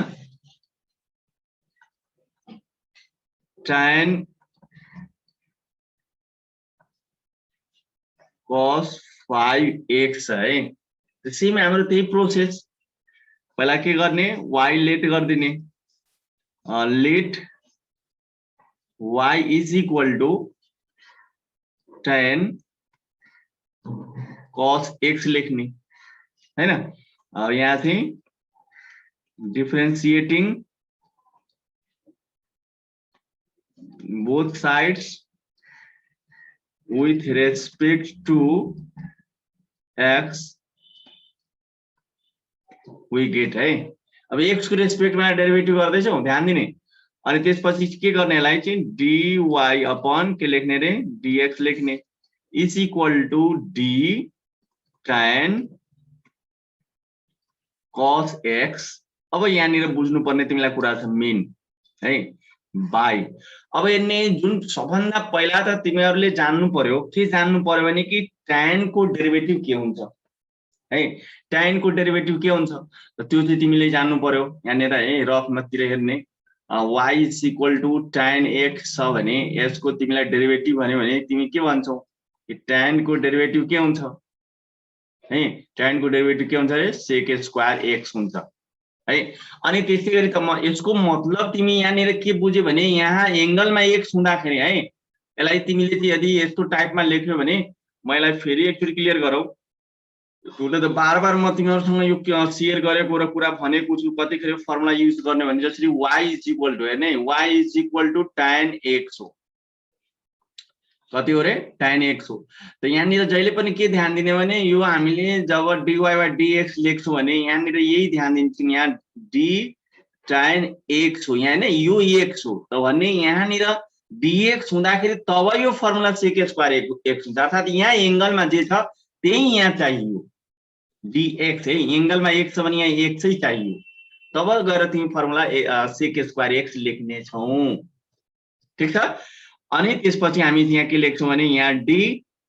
tan cos 5x है त्यसै में हाम्रो त्यही प्रोसेस पहिला के गर्ने y लेट गर्दिने let y is equal to tan cos x लेख्ने हैन यहाँ चाहिँ differentiating both sides with respect to x we get है अब x को रेस्पेक्ट में डेरिवेटिभ गर्दै छौ ध्यान दिने अनि त्यसपछि के गर्ने यसलाई चाहिँ dy अपन के लेख्ने रे dx लेख्ने is equal to d tan cos x अब यहाँ निर बुझ्नु पर्ने तिमीलाई कुरा छ मेन है बाइ अब यने जुन सबभन्दा पहिला त तिमीहरुले जान्नु पर्यो के जान्नु पर्यो भने कि tan को डेरिवेटिभ के हुन्छ है tan को डेरिवेटिभ के हुन्छ त त्यो चाहिँ तिमीले जान्नु पर्यो यहाँ निर है रफ मतिर हेर्ने y is equal to tan x छ भने s को तिमीलाई डेरिवेटिभ भन्यो भने तिमी के भन्छौ कि tan को डेरिवेटिभ के हुन्छ है tan को डेरिवेटिभ के हुन्छ रे sec स्क्वायर x हुन्छ है अनि त्यसैगरी त म यसको मतलब तिमी यहाँ निर के बुझ्यो भने यहाँ एंगलमा x हुँदाखेरि है यसलाई तिमीले चाहिँ यदि यस्तो टाइपमा लेख्यो भने मैले फेरि एकचोटी क्लियर गरौ टुले त बार म तिमीहरुसँग यो शेयर गरेको र कुरा भनेको छु कतिखेर फर्मुला युज गर्ने भने जसरी y इज इक्वल टु हैन y is equal to tan x हो कति हो रे tan x हो त यहाँ निर जहिले पनि के ध्यान दिने भने यो हामीले जब dy / dx लेख्छौं भने यहाँ निर यही ध्यान दिन्छौं यहाँ d tan x हो यहाँ हैन यो x हो त भन्ने यहाँ निर dx हुँदाखेरि तब यो फर्मुला sec स्क्वायर x हुन्छ अर्थात यहाँ एंगलमा जे छ त्यही यहाँ चाहियो dx है एंगलमा x छ भने यहाँ x चाहिँ चाहियो तब गएर तिमी फर्मुला sec स्क्वायर x लेख्ने छौ ठीक छ अनि त्यसपछि हामी यहाँ के लेख्छौं भने यहाँ d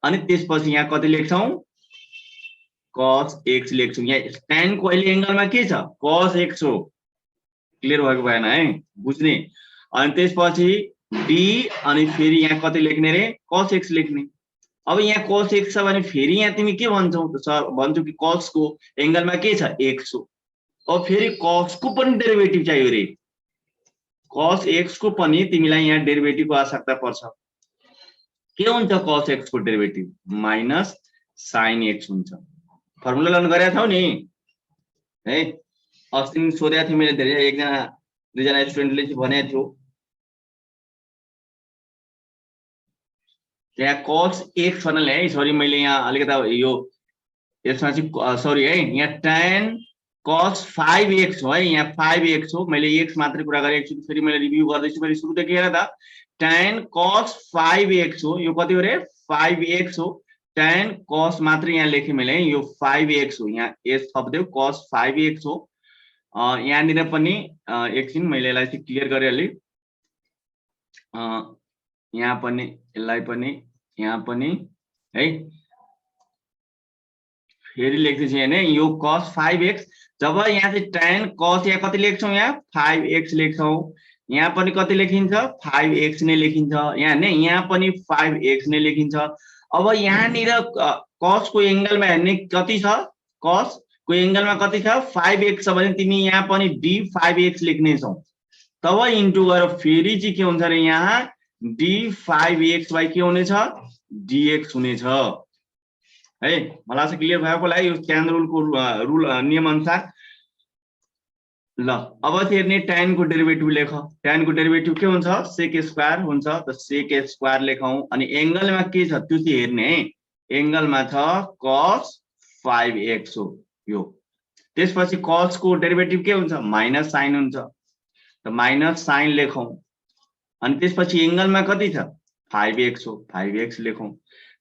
अनि त्यसपछि यहाँ कति लेख्छौं cos x लेख्छौं यहाँ tan को अहिले एंगलमा के छ cos x हो क्लियर भएको भएन है बुझ्ने अनि त्यसपछि डी अनि फेरि यहाँ कति लेख्ने रे cos x लेख्ने। अब यहाँ cos x छ भने फेरि यहाँ तिमी के भन्छौ त सर भन्छौ कि cos को एंगलमा के छ x हो। अब फेरि cos को पनि डेरिभेटिभ चाहियो रे। cos x को पनि तिमीलाई यहाँ डेरिभेटिभको आवश्यकता पर्छ। के हुन्छ cos x को डेरिभेटिभ माइनस sin x हुन्छ। फर्मुला लर्न गरेका छौ नि है। अस्ति नि सोधेको थिएँ मैले, धेरै एकजना दुईजना स्टुडेन्टले चाहिँ भनेको थियो यहाँ cos x भन्नाले है, सरी मैले यहाँ अलिकति यो यसमा चाहिँ सरी है, यहाँ tan cos 5x हो है, यहाँ 5x हो। मैले x मात्रै कुरा गरेको छु, फेरि मैले रिभ्यू गर्दैछु। मैले सुरुदेखि हेर त tan cos 5x हो, यो कति हो रे 5x हो। tan cos मात्रै यहाँ लेखेँ मैले है, यो 5x हो, यहाँ s थप्देऊ cos 5x हो। यहाँनिर पनि एकछिन मैले यसलाई चाहिँ क्लियर गरिहालेँ। यहाँ पनि यसलाई पनि यहाँ पनि है, फेरि लेख्दैछु यहाँ यो cos 5x। जब यहाँ चाहिँ tan cos यहाँ कति लेख्छौँ, यहाँ 5x लेख्छौँ, यहाँ पनि कति लेखिन्छ 5x नै लेखिन्छ, यहाँ नै यहाँ पनि 5x नै लेखिन्छ। अब यहाँनिर cos को एंगलमा हेर्ने कति छ, cos को एंगलमा कति छ 5x छ भने तिमी यहाँ पनि d 5x लेख्ने छौ। तब इन्टु गरेर फेरि चाहिँ के हुन्छ रे यहाँ d 5x बाइ के हुनेछ dx हुनेछ है। मलाई चाहिँ क्लियर भएको होला यो चेन रुलको नियम अनुसार। ल अब चाहिँ हेर्ने tan को डेरिभेटिभ लेख। tan को डेरिभेटिभ के हुन्छ sec स्क्वायर हुन्छ, त sec स्क्वायर लेखौं। अनि एंगलमा के छ त्यो चाहिँ हेर्ने है, एंगलमा छ cos 5x हो यो। त्यसपछि cos को डेरिभेटिभ के हुन्छ माइनस sin हुन्छ, त माइनस sin लेखौं। अनि त्यसपछि एंगलमा कति छ 5x हो, 5x लेखौं।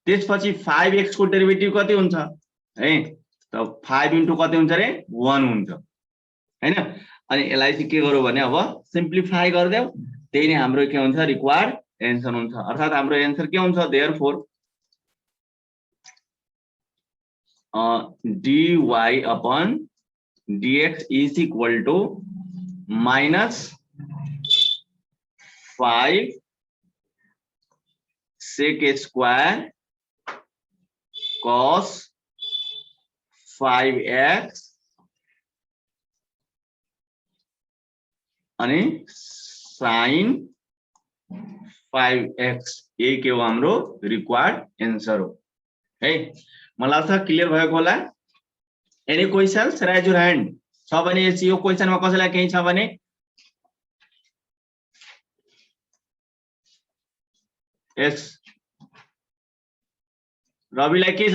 त्यसपछि 5x को डेरिभेटिभ कति हुन्छ है, त 5 इन्टु कति हुन्छ रे 1 हुन्छ हैन। अनि यसलाई चाहिँ के गरौँ भने अब सिम्प्लिफाई गर्देऊ, त्यही नै हाम्रो के हुन्छ रिक्वायर्ड एन्सर हुन्छ। अर्थात हाम्रो एन्सर के हुन्छ therefore dy upon dx is equal to minus 5 sec square cos 5x अनि sin 5x, यही के हो हाम्रो रिक्वायर्ड एन्सर हो है। मलाई लाग्छ क्लियर भएको होला। Any questions rise your hand छ भने यो क्वेशनमा कसैलाई केही छ भने यस रविलाई के छ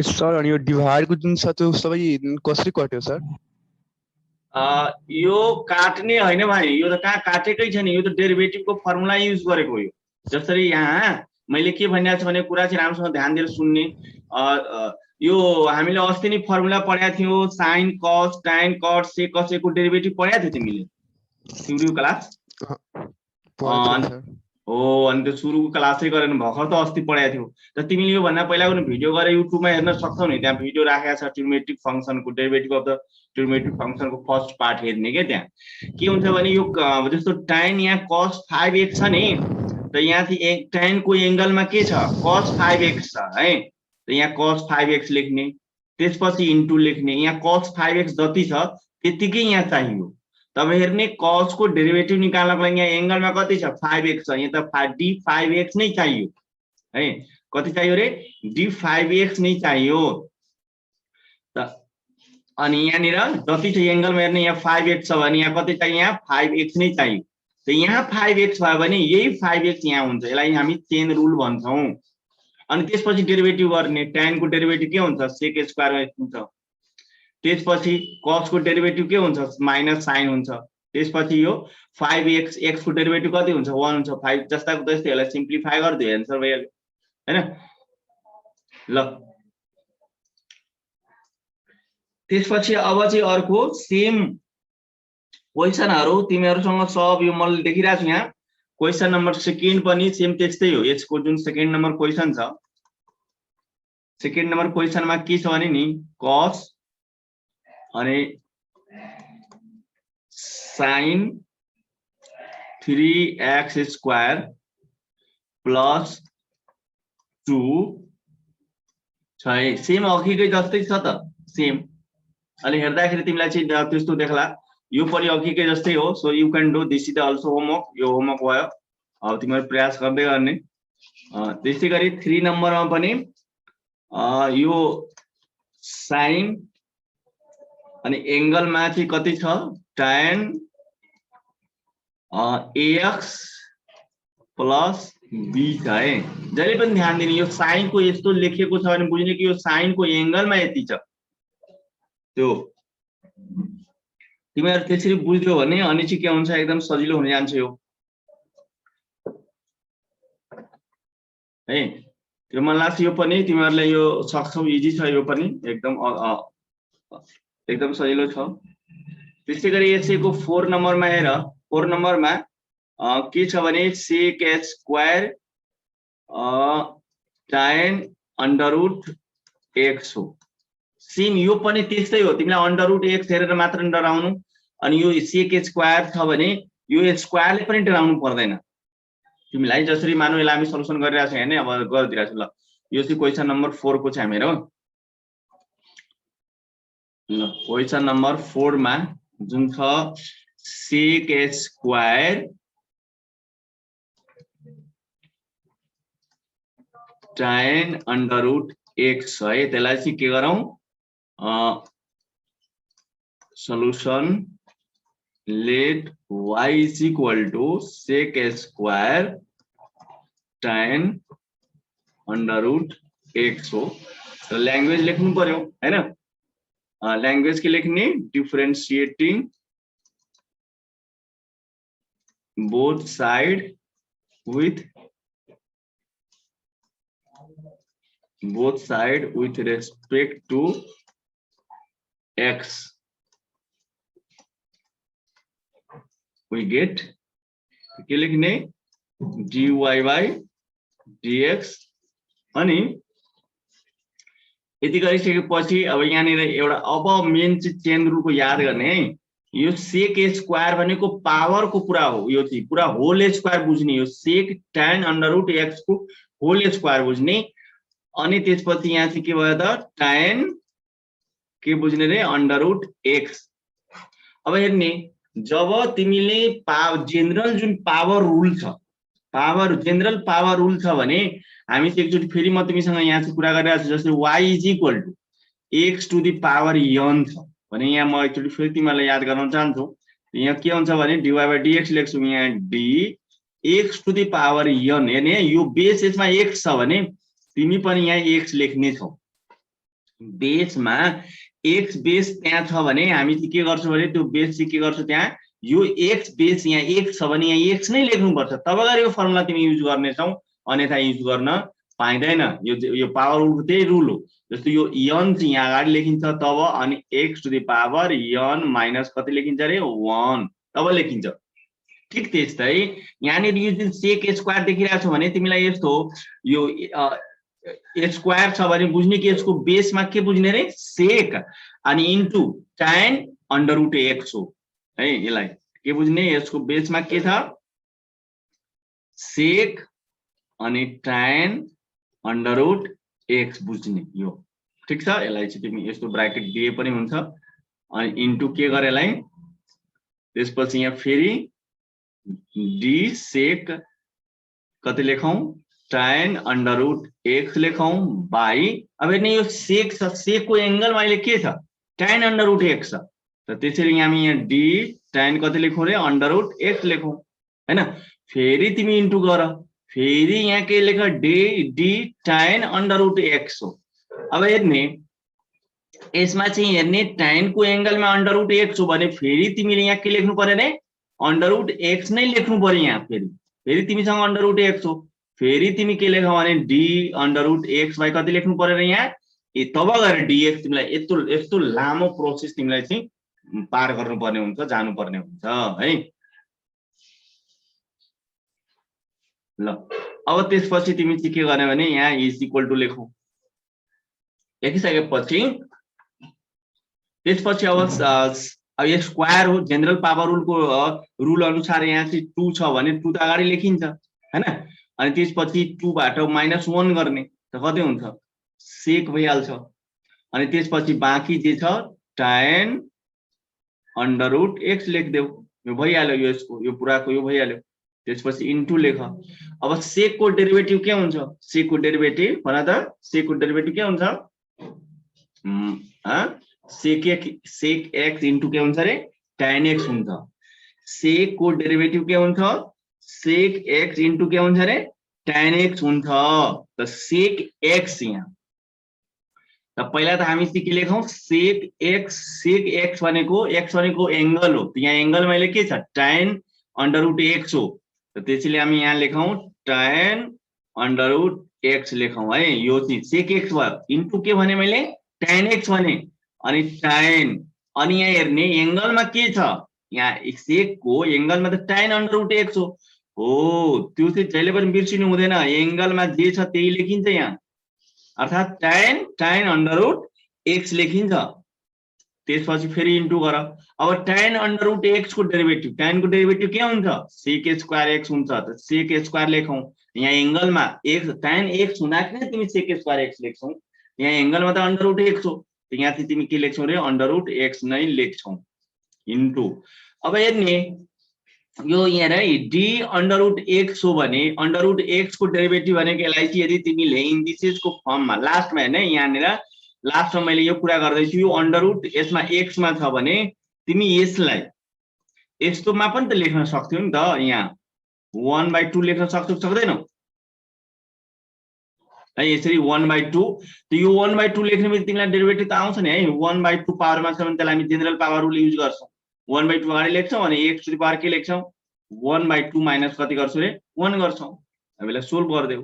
सर? अनि यो डिभाइड को जुन छ त्यो सबै कसरी कट्यो सर? यो काट्ने होइन भाइ, यो त कहाँ काटेकै छैन, यो त डेरिभेटिभको फर्मुला युज गरेको हो। यो जसरी यहाँ मैले के भनिरहेको छु भने कुरा चाहिँ राम्रोसँग ध्यान दिएर सुन्ने। यो हामीले अस्ति नै फर्मुला पढाएको थियौ, sin cos tan cot sec cos को डेरिभेटिभ पढाएको थियो तिमीले सुरुको क्लास हो। अनि त्यो सुरुको क्लासै गरेन भर्खर त अस्ति पढाएको थियो। त तिमीले यो भन्दा पहिला कुनै भिडियो गरेर युट्युबमा हेर्न सक्छौ नि, त्यहाँ भिडियो राखेको छ ट्रिग्नोमेट्रिक फंक्शनको डेरिभेटिभ अफ द ट्रिग्नोमेट्रिक फंक्शनको फर्स्ट पार्ट हेर्ने के। त्यहाँ के हुन्छ भने यो जस्तो tan यहाँ cos 5x छ नि, त यहाँ चाहिँ tan को एंगलमा के छ cos 5x छ है, त यहाँ cos 5x लेख्ने, त्यसपछि इन्टु लेख्ने। यहाँ cos 5x जति छ त्यतिकै यहाँ चाहियो। तब हेर्ने cos को डेरिभेटिभ निकाल्नको लागि यहाँ एंगलमा कति छ 5x छ, यहाँ त d 5x नै चाहियो है। कति चाहियो रे d 5x नै चाहियो। त अनि यहाँनिर जति छ एंगलमा हेर्ने यहाँ 5x छ भने यहाँ कति चाहियो यहाँ 5x नै चाहियो। त यहाँ 5x भयो भने यही 5x यहाँ हुन्छ, यसलाई हामी चेन रुल भन्छौं। अनि त्यसपछि डेरिभेटिभ गर्ने, tan को डेरिभेटिभ के हुन्छ sec स्क्वायर हुन्छ। त्यसपछि cos को डेरिभेटिभ के हुन्छ माइनस sin हुन्छ। त्यसपछि यो 5x x को डेरिभेटिभ कति हुन्छ 1 हुन्छ। 5 जस्ताको त्यस्तै यसलाई सिम्प्लिफाई गर्दियो एन्सर भइहाल्यो हैन। ल त्यसपछि अब चाहिँ अर्को सेम क्वेशनहरु तिमीहरुसँग सब यो मैले देखिरहेको छु। यहाँ क्वेशन नम्बर सेकेन्ड पनि सेम त्यस्तै हो। यसको जुन सेकेन्ड नम्बर क्वेशन छ, सेकेन्ड नम्बर क्वेशनमा के छ भने नि cos अनि sin 3x स्क्वायर प्लस 2 छ है। सेम अघिकै जस्तै छ त, सेम। अनि हेर्दाखेरि तिमीलाई चाहिँ त्यस्तो देख्ला, यो पनि अघिकै जस्तै हो। So you can do this is also homework, यो होमवर्क भयो। अब तिमीहरू प्रयास गर्दै गर्ने। त्यसै गरी 3 नम्बरमा पनि यो साइन अनि एंगलमा चाहिँ कति छ, tan ax प्लस b छ है। जहिले पनि ध्यान दिने, यो साइनको यस्तो लेखिएको छ भने बुझ्ने कि यो साइनको एंगलमा यति छ। त्यो तिमीहरू त्यसरी बुझ्यौ भने अनि चाहिँ के हुन्छ, एकदम सजिलो हुन जान्छ यो है। त्यो मलाई लाग्छ यो पनि तिमीहरूले यो सक्छौ, इजी छ यो पनि, एकदम सजिलो छ। त्यसै गरी यसैको 4 नम्बरमा हेर, 4 नम्बरमा के छ भने sec स्क्वायर tan √x हो। सेम यो पनि त्यस्तै हो, तिमीलाई √x हेरेर मात्र डराउनु। अनि यो sec स्क्वायर छ भने यो स्क्वायरले पनि डराउनु पर्दैन तिमीलाई। जसरी मानौ यसलाई हामी सल्युसन गरिरहेको छौँ हैन, अब गरिदिरहेको छु। ल यो चाहिँ क्वेशन नम्बर 4 को छ मेरो। ल क्वेशन नम्बर 4 मा जुन छ sec स्क्वायर tan √x है। त्यसलाई चाहिँ के गरौँ, solution let y is equal to sec square tan √x हो। तो ल्याङ्ग्वेज लेख्नु पर्यो हैन। ल्याङ्ग्वेज के लेख्ने, differentiating both side with respect to x we get के लेख्ने dy by dx। अनि यति गरिसकेपछि अब यहाँनिर एउटा अब मेन चाहिँ चेन रुलको याद गर्ने है। यो सेक स्क्वायर भनेको पावरको पुरा हो, यो चाहिँ पुरा होल स्क्वायर बुझ्ने, यो सेक tan √x को होल स्क्वायर बुझ्ने। अनि त्यसपछि यहाँ चाहिँ के भयो त, tan के बुझ्ने रे, √x। अब हेर्ने, जब तिमीले जेनरल जुन पावर रुल छ, जेनरल पावर रुल छ भने हामी चाहिँ एकचोटि फेरि म तिमीसँग यहाँ चाहिँ कुरा गरिरहेको छु। जस्तै y is equal to x to the power n छ भने यहाँ म एकचोटि फेरि तिमीलाई याद गराउन चाहन्छु। यहाँ के हुन्छ भने dy by dx लेख्छु, यहाँ d x to the power n। हेर्ने यो बेस यसमा x छ भने तिमी पनि यहाँ x लेख्ने छौ। बेसमा x बेस त्यहाँ छ भने हामी चाहिँ के गर्छौँ भने त्यो बेस चाहिँ के गर्छौँ, त्यहाँ यो x बेस यहाँ x छ भने यहाँ x नै लेख्नुपर्छ, तब गएर यो फर्मुला तिमी युज गर्नेछौ, अन्यथा युज गर्न पाइँदैन। यो पावर रुलको त्यही रुल हो। जस्तो यो n चाहिँ यहाँ अगाडि लेखिन्छ तब, अनि x to the power n minus कति लेखिन्छ रे, 1 तब लेखिन्छ। ठिक त्यस्तै यहाँनिर यो जुन सेक स्क्वायर देखिरहेको छ भने तिमीलाई यस्तो हो, यो स्क्वायर छ भने बुझ्ने कि यसको बेसमा के बुझ्ने रे, सेक अनि इन्टु tan √x हो है। यसलाई के बुझ्ने, यसको बेसमा के छ, सेक अनि tan √x बुझ्ने यो। ठिक छ, यसलाई चाहिँ तिमी यस्तो ब्राकेट दिए पनि हुन्छ, अनि इन्टु के गरे यसलाई, त्यसपछि यहाँ फेरि d सेक कति लेखौं, tan √x लेखौं बाई, अब हेर्ने यो सेक छ, सेकको एंगल अहिले के छ, tan √x छ। त त्यसरी हामी यहाँ d tan कति लेखौं रे, √x लेखौं हैन। फेरि तिमी इन्टु गर, फेरि यहाँ के लेख, d tan √x हो। अब हेर्ने यसमा चाहिँ हेर्ने tan को एंगलमा √x हो भने फेरि तिमीले यहाँ के लेख्नु पर्यो रे, √x नै लेख्नु पर्यो। यहाँ फेरि तिमीसँग √x हो, फेरि तिमी के लेखौ भने d √x बाई कति लेख्नु पर्यो रे यहाँ, तब गएर dx। तिमीलाई यस्तो लामो प्रोसेस तिमीलाई चाहिँ पार गर्नुपर्ने हुन्छ, जानुपर्ने हुन्छ है। ल अब त्यसपछि तिमी चाहिँ के गर्ने भने यहाँ इज इक्वल टु लेखौ। लेखिसकेपछि त्यसपछि अब अब यो स्क्वायर हो, जेनरल पावर रुलको रुल अनुसार यहाँ चाहिँ 2 छ भने 2 त अगाडि लेखिन्छ हैन, अनि त्यसपछि 2 बाट -1 गर्ने त कति हुन्छ, सेक भइहाल्छ। अनि त्यसपछि बाँकी जे छ tan √x लेखिदेऊ, यो भइहाल्यो, यो यसको यो पुराको यो भइहाल्यो। त्यसपछि इन्टु लेख। अब सेक को डेरिभेटिभ के हुन्छ, सेक को डेरिभेटिभ भन त, सेक को डेरिभेटिभ के हुन्छ, सेक x इन्टु के हुन्छ रे, tan x हुन्छ। सेक को डेरिभेटिभ के हुन्छ, सेक x इन्टु के हुन्छ रे, tan x हुन्छ। त सेक x यहाँ त पहिला त हामी के लेखौं, सेक x भनेको एंगल हो, यहाँ एंगल मैले के छ, tan √x हो, त त्यसैले हामी यहाँ लेखौं tan √x लेखौं है। यो चाहिँ सेक x भयो, इन्टु के भने मैले tan x भने, अनि tan, अनि यहाँ हेर्ने एंगलमा के छ, यहाँ सेक को एंगलमा त tan √x हो, त्यो चाहिँ जहिले पनि बिर्सिनु हुँदैन, एंगलमा जे छ त्यही लेखिन्छ यहाँ, अर्थात tan √x लेखिन्छ। त्यसपछि फेरि इन्टु गर। अब tan √x को डेरिभेटिभ, tan को डेरिभेटिभ के हुन्छ, sec स्क्वायर x हुन्छ, त sec स्क्वायर लेखौं। यहाँ एंगलमा x tan x हुँदाखेरि तिमी sec स्क्वायर x लेख्छौ, यहाँ एंगलमा त √x हो, त यहाँ चाहिँ तिमी के लेख्छौ रे, √x नै लेख्छौ, इन्टु। अब हेर्ने यो यहाँ है d √x हो भने √x को डेरिभेटिभ भनेको यसलाई चाहिँ यदि तिमीले इन्डिसेस को फर्ममा लास्टमा हेर्ने, यहाँनिर लास्टमा मैले यो कुरा गर्दैछु, यो √ यसमा x मा छ भने तिमी यसलाई यस्तोमा पनि त लेख्न सक्थ्यौ नि त, यहाँ 1/2 लेख्न सक्दैनौ है, यसरी 1/2। त यो 1/2 लेख्ने बित्तिकै तिमीलाई डेरिभेटिभ त आउँछ नि है, 1/2 पावरमा छ भने त्यसलाई हामी जेनरल पावर रुल युज गर्छौं, 1/2 अगाडि लेख्छौं अनि x टु द पावर के लेख्छौं, 1/2 माइनस कति गर्छौ रे, 1 गर्छौं। अब यसलाई सोल्भ गर्देऊ,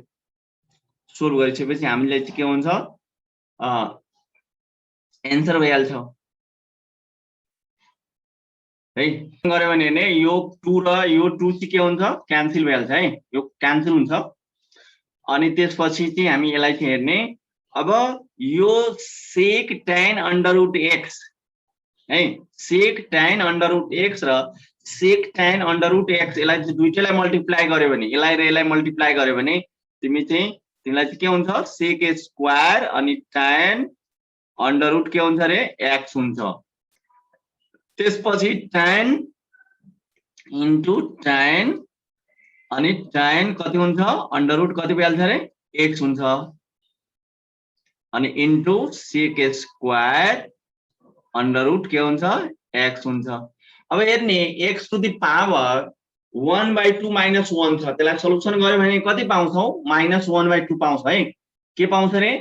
सोल्भ गरिसकेपछि हामीले चाहिँ के हुन्छ, एन्सर भइहाल्छ है। गर्यो भने नि यो 2 र यो 2 चाहिँ के हुन्छ, क्यान्सल भइहाल्छ है, यो क्यान्सल हुन्छ। अनि त्यसपछि चाहिँ हामी यसलाई चाहिँ हेर्ने, अब यो सेक tan √x है, सेक tan √x र सेक tan √x यसलाई चाहिँ दुईटैलाई मल्टिप्लाई गर्यो भने, यसलाई र यसलाई मल्टिप्लाई गर्यो भने तिमीलाई चाहिँ के हुन्छ, सेक स्क्वायर अनि tan √ के हुन्छ रे, x हुन्छ। त्यसपछि tan इन्टु tan अनि tan कति हुन्छ, √ कति भइहाल्छ रे, x हुन्छ, अनि इन्टु सेक स्क्वायर √ के हुन्छ, x हुन्छ। अब हेर्ने x टु द पावर 1/2 - 1 छ, त्यसलाई सल्युसन गर्यो भने कति पाउँछौ, -1/2 पाउँछ है। के पाउँछ रे,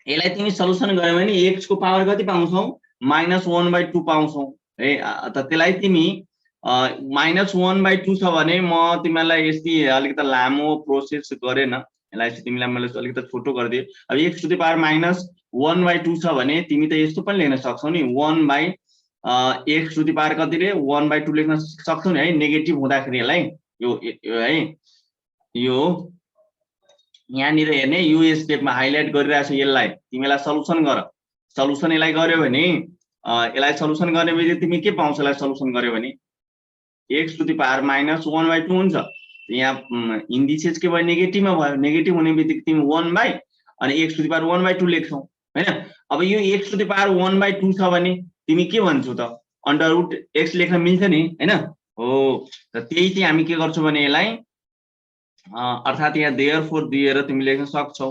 यसलाई तिमी सल्युसन गर्यो भने x को पावर कति पाउँछौ, -1/2 पाउँछौ है। त त्यसलाई तिमी -1/2 छ भने म तिमीलाई यस्तै अलिकति लामो प्रोसेस गरेन, यसलाई चाहिँ तिमीलाई मैले अलिकति छोटो गरिदिए। अब x टु द पावर -1/2 छ भने तिमी त यस्तो पनि लेख्न सक्छौ नि, 1/x टु द पावर कति रे, 1/2 लेख्न सक्छौ नि है, नेगेटिभ हुँदाखेरि यसलाई यो है, यो यहाँनिर हेर्ने यो स्टेपमा हाइलाइट गरिरहेको छ, यसलाई तिमीलाई सल्युसन गर, सल्युसन यसलाई गर्यो भने यसलाई सल्युसन गर्ने बित्तिकै तिमी के पाउँछ, यसलाई सल्युसन गर्यो भने x टु द पावर -1/2 हुन्छ, यहाँ इन्डिसेस के भयो, नेगेटिभमा भयो, नेगेटिभ हुने बित्तिकै तिमी 1/ अनि x टु द पावर 1/2 लेख्छौ हैन। अब यो x टु द पावर 1/2 छ भने तिमी के भन्छौ त, √x लेख्न मिल्छ नि हैन हो। त त्यही चाहिँ हामी के गर्छौं भने यसलाई अर्थात यहाँ देयरफोर दिएर तिमी लेख्न सक्छौ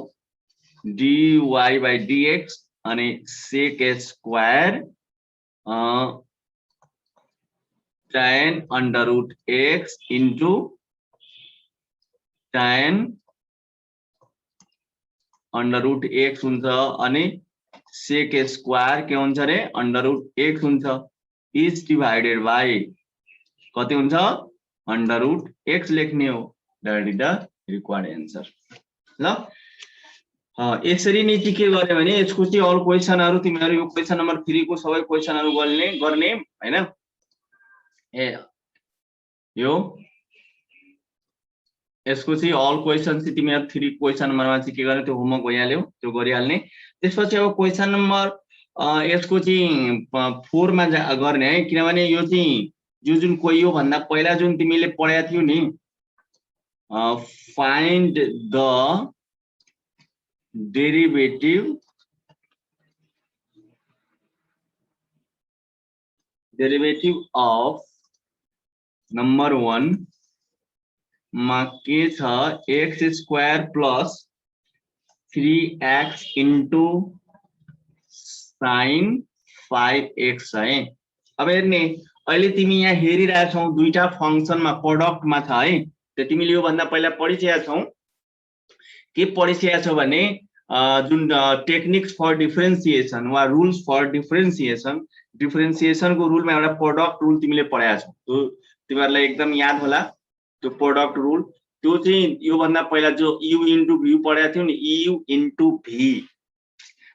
dy/dx अनि sec square tan √x into tan √x हुन्छ, अनि सेक स्क्वायर के हुन्छ रे, √x हुन्छ, इज डिभाइडेड बाई कति हुन्छ, √x लेख्ने हो, that is the required answer. ल यसरी नै चाहिँ के गर्यो भने यसको चाहिँ अल क्वेशनहरु तिमीहरु यो क्वेशन नम्बर 3 को सबै क्वेशनहरु गर्ने हैन। ए यो यसको चाहिँ अल क्वेशन चाहिँ तिमीहरु 3 क्वेशन नम्बरमा चाहिँ के गर्ने, त्यो होमवर्क भइहाल्यो, त्यो गरिहाल्ने। त्यसपछि अब क्वेशन नम्बर यसको चाहिँ 4 मा गर्ने है, किनभने यो चाहिँ यो जुन कोही हो भन्दा पहिला जुन तिमीले पढाएको थियौ नि, find the derivative of number 1 मा के छ x square plus 3x into sign 5x है। अब हेर्ने अहिले तिमी यहाँ हेरिरहेछौ दुईटा फंक्सनमा प्रोडक्टमा छ है, त्यो तिमीले यो भन्दा पहिला पढिसकेका छौ। के पढिसकेका छौ भने जुन टेक्निक्स फर डिफरेन्सिएसन वा रुल्स फर डिफरेन्सिएसन, डिफरेन्सिएसनको रुलमा एउटा प्रोडक्ट रुल तिमीले पढाएको छौ। त्यो तिमीहरुलाई एकदम याद होला त्यो प्रोडक्ट रुल। त्यो चाहिँ यो भन्दा पहिला जो u इन्टु v पढाएको थियौ नि, u इन्टु v,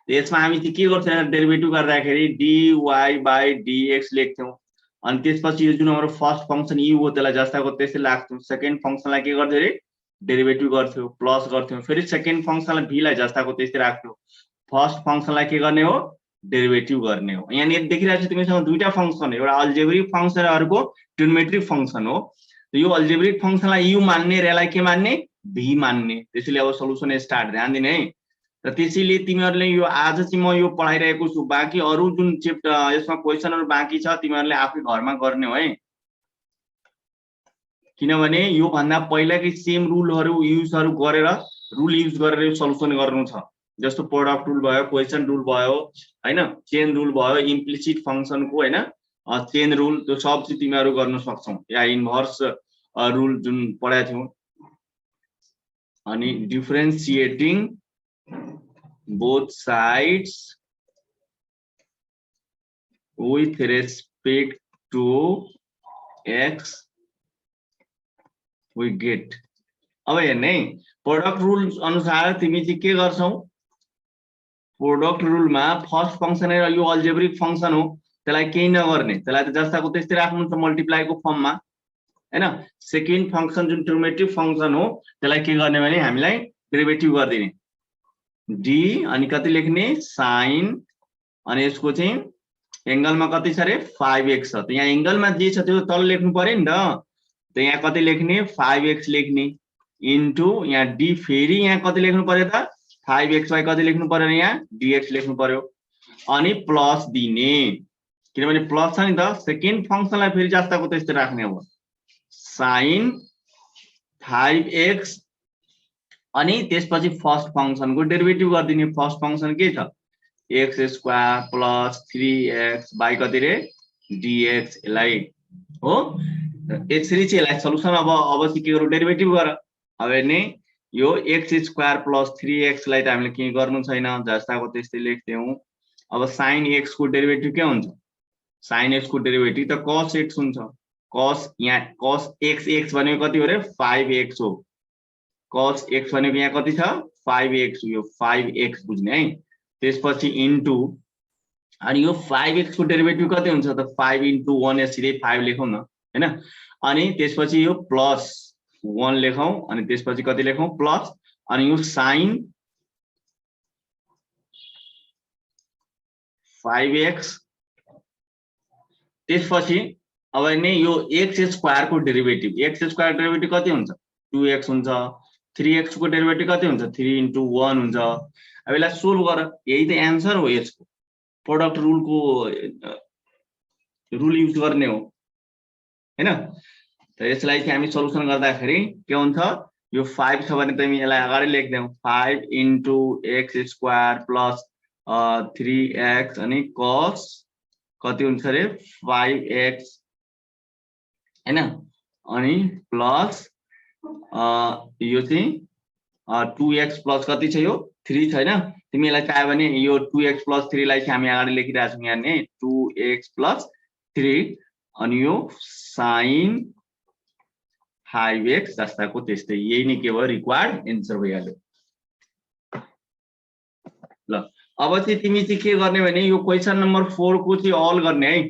यसमा हामी चाहिँ के गर्थ्यौ डेरिभेटिभ गर्दाखेरि dy बाइ dx लेख्थ्यौ। अनि त्यसपछि यो जुन हाम्रो फर्स्ट फंक्सन u हो त्यसलाई जस्ताको त्यस्तै लाग्थ्यौ। सेकेन्ड फंक्सनलाई के गर्थ्यौ रे डेरिभेटिभ गर्थ्यौ, प्लस गर्थ्यौ। फेरि सेकेन्ड फंक्सनलाई v लाई जस्ताको त्यस्तै राख्थ्यौ। फर्स्ट फंक्सनलाई के गर्ने हो डेरिभेटिभ गर्ने हो। यहाँ नि देखिरहेको छ तिमीसँग दुईटा फंक्सन, एउटा अल्जेब्रिक फंक्सन र अर्को ट्रिग्नोमेट्रिक फंक्सन हो। यो अल्जेब्रिक फंक्सनलाई u मान्ने र यसलाई के मान्ने v मान्ने। त्यसैले अब सल्युसन स्टार्ट, ध्यान दिने है। र त्यसैले तिमीहरुले यो आज चाहिँ म यो पढाइरहेको छु, बाँकी अरु जुन चेप्टर यसमा क्वेशनहरु बाँकी छ तिमीहरुले आफै घरमा गर्ने हो है। किनभने यो भन्दा पहिलाकै सेम रुलहरु युजहरु गरेर रुल युज गरेर सल्युसन गर्नु छ। जस्तो प्रोडक्ट रुल भयो, क्वेशन रुल भयो हैन, चेन रुल भयो, इम्प्लिसिट फंक्सनको हैन चेन रुल, त्यो सब चाहिँ तिमीहरु गर्न सक्छौ। या इन्भर्स रुल जुन पढाएको थियौ। अनि डिफरेन्शिएटिङ both sides with respect to x we get। अब हेर्ने प्रोडक्ट रुल अनुसार तिमी चाहिँ के गर्छौ, प्रोडक्ट रुलमा फर्स्ट फंक्सन है यो अल्जेब्रिक फंक्सन हो, त्यसलाई केही नगर्ने, त्यसलाई त जस्ताको त्यस्तै राख्नु छ मल्टिप्लाईको फर्ममा हैन। सेकेन्ड फंक्सन जुन ट्रिग्नोमेट्रिक फंक्सन हो त्यसलाई के गर्ने भने हामीलाई डेरिभेटिभ गर्दिने d अनि कति लेख्ने साइन, अनि यसको चाहिँ एंगलमा कति छ रे 5x छ। त यहाँ एंगलमा जे छ त्यो तल लेख्नु पर्यो नि त। त यहाँ कति लेख्ने 5x लेख्ने इन्टु यहाँ d, फेरि यहाँ कति लेख्नु पर्यो त 5xy कति लेख्नु पर्यो यहाँ dx लेख्नु पर्यो। अनि प्लस दिने, किनभने प्लस छ नि त। सेकेन्ड फंक्सनलाई फेरि जस्ताको त्यस्तै राख्ने हो, साइन 5x अनि त्यसपछि फर्स्ट फंक्सनको डेरिभेटिभ गर्दिने। फर्स्ट फंक्सन के छ x square plus 3x by कति रे dx, यसलाई हो। यसरी चाहिँ यसलाई सल्युसन अब चाहिँ के गरौ डेरिभेटिभ गर। अब हेर्ने यो x स्क्वायर प्लस 3x लाई त हामीले के गर्नु छैन, जस्ताको त्यस्तै लेख्थ्यौ। अब साइन x को डेरिभेटिभ के हुन्छ, साइन x को डेरिभेटिभ त cos x हुन्छ। cos यहाँ cos x भनेको कति हो रे 5x हो। cos x भनेको यहाँ कति छ 5x, यो 5x बुझ्ने है। त्यसपछि इन्टु अनि यो 5x को डेरिभेटिभ कति हुन्छ त 5 इन्टु 1, यसरी 5 लेखौं न हैन। अनि त्यसपछि यो प्लस 1 लेखौं, अनि त्यसपछि कति लेखौं प्लस, अनि यो साइन 5x। त्यसपछि अब नि यो x स्क्वायर को डेरिभेटिभ, x स्क्वायर डेरिभेटिभ कति हुन्छ 2x हुन्छ। 3x को डेरिभेटिभ कति हुन्छ 3 इन्टु 1 हुन्छ। अब यसलाई सोल्भ गर, यही त एन्सर हो। यसको प्रोडक्ट रुलको रुल युज गर्ने हो हैन। त यसलाई चाहिँ हामी सल्युसन गर्दाखेरि के हुन्छ, यो 5 छ भने तिमी यसलाई अगाडि लेख्दैौ 5 into x square plus 3x अनि cos कति हुन्छ रे 5x हैन। अनि प्लस यो चाहिँ 2x प्लस कति छ यो 3 छ हैन। तिमीलाई चाह्यो भने यो 2x प्लस 3 लाई चाहिँ हामी अगाडि लेखिरहेको छौं यहाँ नि 2x प्लस 3, अनि यो साइन 5x जस्ताको त्यस्तै। यही नै के भयो रिक्वायर्ड एन्सर भइहाल्यो। ल अब चाहिँ तिमी चाहिँ के गर्ने भने यो क्वेशन नम्बर 4 को चाहिँ अल गर्ने है।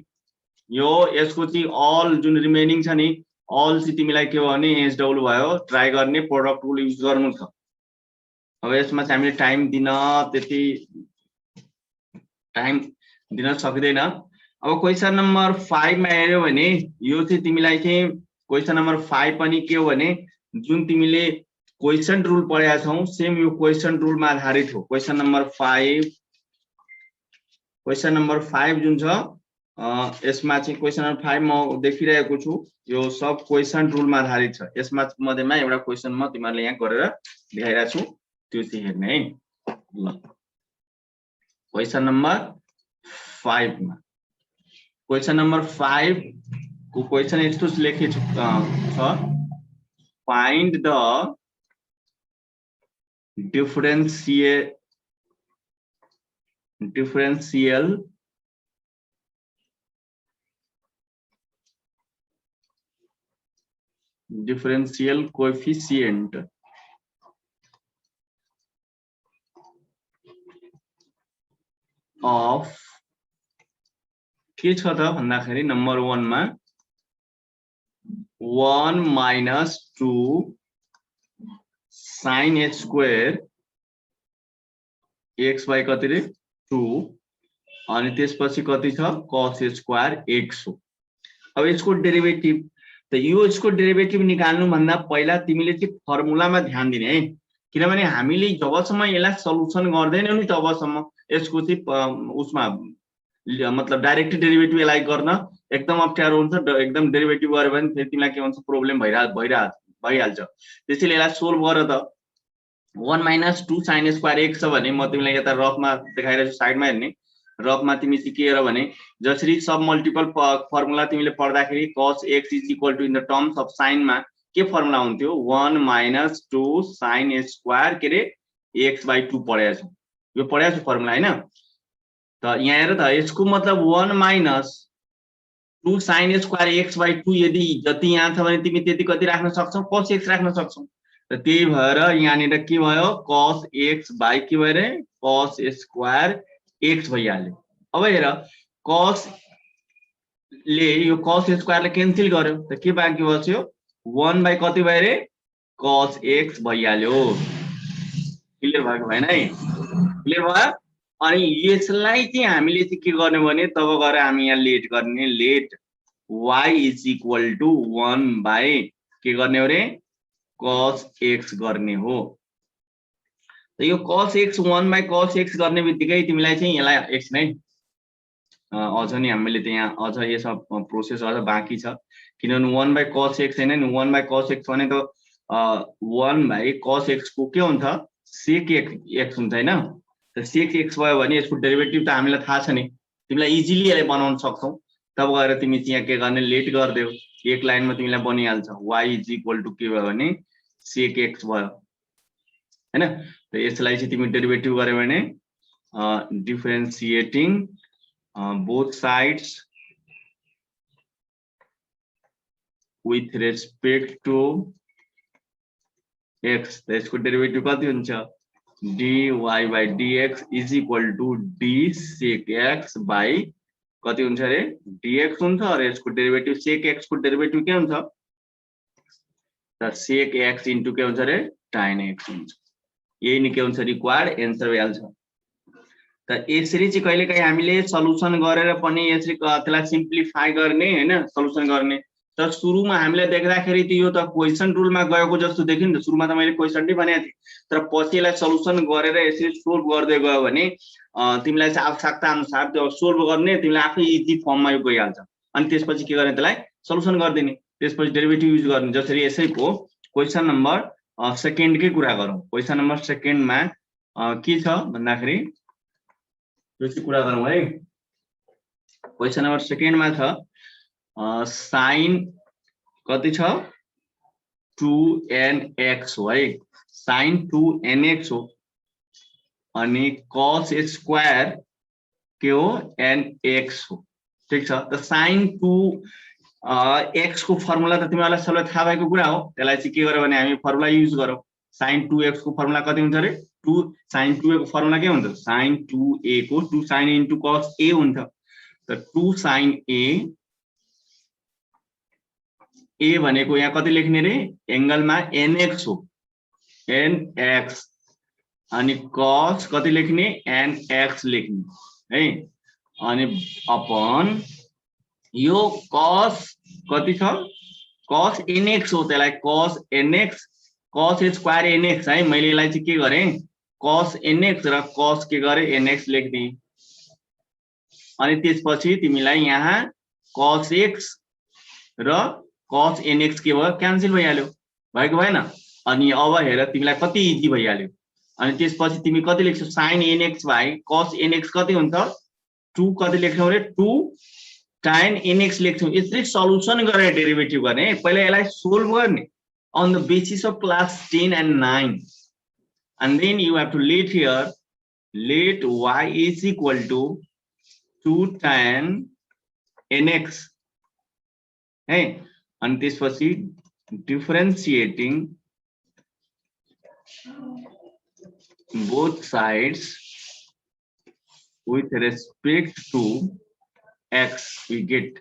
यो यसको चाहिँ अल जुन रिमेनिङ छ नि अल चाहिँ तिमीलाई के भयो भने एसडब्ल्यू भयो, ट्राई गर्ने प्रोडक्ट रुल युज गर्नु छ। अब यसमा चाहिँ हामीले टाइम दिन त्यति टाइम दिन सक्दैन। अब क्वेशन नम्बर 5 मा हेर्यो भने यो चाहिँ तिमीलाई चाहिँ क्वेशन नम्बर 5 पनि के हो भने जुन तिमीले क्वेशन रुल पढेका छौ सेम यो क्वेशन रुलमा आधारित हो। क्वेशन नम्बर 5 जुन छ यसमा चाहिँ क्वेशन नम्बर 5 म देखिरहेको छु यो सब क्वेशन रुलमा आधारित छ। यसमा मध्येमा एउटा क्वेशन म तिमीहरुले यहाँ गरेर देखाइरा छु त्यो चाहिँ हेर्ने है। ल क्वेशन नम्बर 5 मा क्वेशन नम्बर 5 को क्वेशन यस्तो लेखेको छ find the differential coefficient of के छ त भन्दाखेरि नम्बर 1 मा 1 minus 2 sin h square x by कति रे 2 अनि त्यसपछि कति छ cos h square x हो। अब यसको डेरिभेटिभ त यो यसको डेरिभेटिभ निकाल्नु भन्दा पहिला तिमीले चाहिँ फर्मुलामा ध्यान दिने है, किनभने हामीले जबसम्म यसलाई सल्युसन गर्दैनौं नि तबसम्म यसको चाहिँ उसमा मतलब डाइरेक्ट डेरिभेटिभ यसलाई गर्न एकदम अप्ठ्यारो हुन्छ। एकदम डेरिभेटिभ गर्यो भने फेरि तिमीलाई के भन्छ प्रब्लम भइहाल्छ। त्यसैले यसलाई सोल्भ गर त 1 minus 2 sin square x छ भने म तिमीलाई यता रफमा देखाइरहेछु साइडमा हेर्ने। रफमा तिमी चाहिँ के हेर भने जसरी सब मल्टिपल फर्मुला तिमीले पढ्दाखेरि cos x is equal to in the terms of sin मा के फर्मुला हुन्थ्यो 1 minus 2 sin square के रे x by 2 पढेको छु। यो पढेको छु फर्मुला हैन त यहाँ हेर त यसको मतलब 1 minus 2 sin square x by 2 यदि जति यहाँ छ भने तिमी त्यति कति राख्न सक्छौ cos x राख्न सक्छौ। त त्यही भएर यहाँनिर के भयो cos x by के भयो रे cos square x भइहाल्यो। अब हेर cos ले यो cos square ले क्यान्सल गर्यो त के बाँकी बस्यो 1 by कति भयो रे cos x भइहाल्यो। क्लियर भएको भएन है? क्लियर भयो। अनि यसलाई चाहिँ हामीले चाहिँ के गर्ने भने तब गएर हामी यहाँ लेट गर्ने late y is equal to 1 by के गर्ने हो रे cos x गर्ने हो। त यो cos x 1 by cos x गर्ने बित्तिकै तिमीलाई चाहिँ यसलाई एकछिन है अझ नि हामीले त यहाँ अझ यो सब प्रोसेस अझ बाँकी छ किनभने 1 by cos x हैन नि 1 by cos x भने त 1 by cos x को के हुन्छ sec x हुन्छ हैन। त sec x भयो भने यसको डेरिभेटिभ त हामीलाई थाहा छ नि तिमीलाई इजिली यसलाई बनाउन सक्छौ। तब गएर तिमी चाहिँ यहाँ के गर्ने लेट गर्दियौ एक लाइनमा तिमीलाई बनिहाल्छ y is equal to के भयो भने sec x भयो हैन। त यसलाई चाहिँ तिमी डेरिभेटिभ गर्यौ भने डिफरेन्शिएटिङ both sides with respect to x त यसको डेरिभेटिभ कति हुन्छ dy by dx is equal to d sec x by कति हुन्छ रे dx हुन्छ र यसको डेरिभेटिभ sec x को डेरिभेटिभ के हुन्छ त sec x into के हुन्छ रे tan x हुन्छ। यही नि के हुन्छ रिक्वायर्ड एन्सर भइहाल्छ। त यसरी चाहिँ कहिलेकाहीँ हामीले सल्युसन गरेर पनि यसरी त्यसलाई सिम्प्लिफाई गर्ने हैन सल्युसन गर्ने। तर सुरुमा हामीले देख्दाखेरि त यो त क्वेशन रुलमा गएको जस्तो देखियो नि त। सुरुमा त मैले क्वेशन नै भनेको थिएँ तर पछि यसलाई सल्युसन गरेर यसरी सोल्भ गर्दै गयो भने तिमीलाई चाहिँ आवश्यकता अनुसार त्यो सोल्भ गर्ने तिमीलाई आफै इजी फर्ममा यो गइहाल्छ। अनि त्यसपछि के गर्ने त्यसलाई सल्युसन गर्दिने त्यसपछि डेरिभेटिभ युज गर्ने। जसरी यसैको क्वेशन नम्बर सेकेन्ड कै कुरा गरौँ। क्वेशन नम्बर सेकेन्ड मा के छ भन्दाखेरि यो चाहिँ कुरा गरौँ है। क्वेशन नम्बर सेकेन्ड मा छ sin कति छ 2nx हो है sin 2nx हो अनि cos स्क्वायर के हो nx हो ठीक छ। त sin 2x को फर्मुला त तिमीहरुलाई सबैलाई थाहा भएको कुरा हो। त्यसलाई चाहिँ के गर्यो भने हामी फर्मुला युज गरौँ। sin 2x को फर्मुला कति हुन्छ रे 2 sin 2a को फर्मुला के हुन्छ sin 2a को 2 sin into cos a हुन्छ। त 2 sin a भनेको यहाँ कति लेख्ने रे एंगलमा nx हो nx अनि cos कति लेख्ने nx लेख्ने है। अनि अपन यो cos कति छ cos nx हो त्यसलाई cos nx cos square nx है मैले यसलाई चाहिँ के गरे cos nx र cos के गरे nx लेख्दिए अनि त्यसपछि तिमीलाई यहाँ cos x र cos nx के भयो क्यान्सल भइहाल्यो भएको भएन अनि अब हेर तिमीलाई कति इजी भइहाल्यो अनि त्यसपछि तिमी कति लेख्छौ sin nx भाइ cos nx कति हुन्छ 2 कति लेख्छौ रे 2 tan nx लेख्छौ यसरी सल्युसन गरेर डेरिभेटिभ गर्ने पहिला यसलाई सोल्भ गर्ने on the basis of class 10 and 9 and then you have to let here let y is equal to 2 tan nx है अनि त्यसपछि differentiating both sides with respect to x we get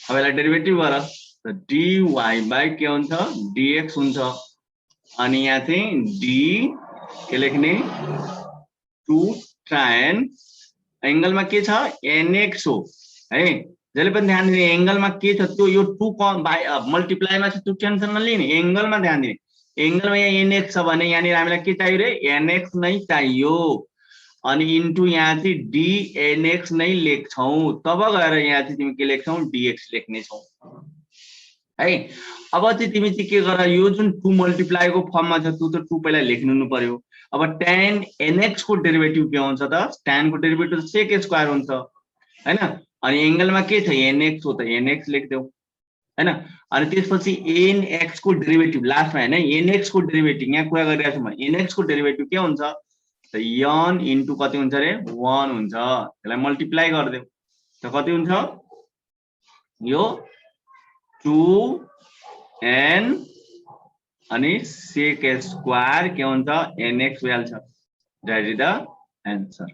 अब यसलाई derivative गर dy by के हुन्छ dx हुन्छ अनि यहाँ चाहिँ d के लेख्ने 2 tan एंगलमा के छ nx हो है जहिले पनि ध्यान दिने एंगलमा के छ त्यो यो 2 मल्टिप्लाईमा छ त्यो टेन्सन नलिने एंगलमा ध्यान दिने एंगलमा यहाँ nx छ भने यहाँ हामीलाई के चाहियो रे nx नै चाहियो अनि इन्टु यहाँ चाहिँ dnx नै लेख्छौ तब गएर यहाँ चाहिँ तिमी के लेख्छौ dx लेख्ने छौ है अब चाहिँ तिमी चाहिँ के गर यो जुन 2 मल्टिप्लाई को फर्ममा छ त्यो त 2 पहिला लेख्नु पर्यो अब tan nx को डेरिभेटिभ के हुन्छ त tan को डेरिभेटिभ sec स्क्वायर हुन्छ हैन अनि एंगलमा के छ nx हो त nx लेख्देऊ हैन अनि त्यसपछि nx को डेरिभेटिभ लास्टमा हैन nx को डेरिभेटिभ यहाँ कुरा गरिरहेछु म nx को डेरिभेटिभ के हुन्छ त n इन्टु कति हुन्छ रे 1 हुन्छ त्यसलाई मल्टिप्लाई गर्देऊ त कति हुन्छ यो 2n अनि sec स्क्वायर के हुन्छ nx भइहाल्छ दैट इज द आन्सर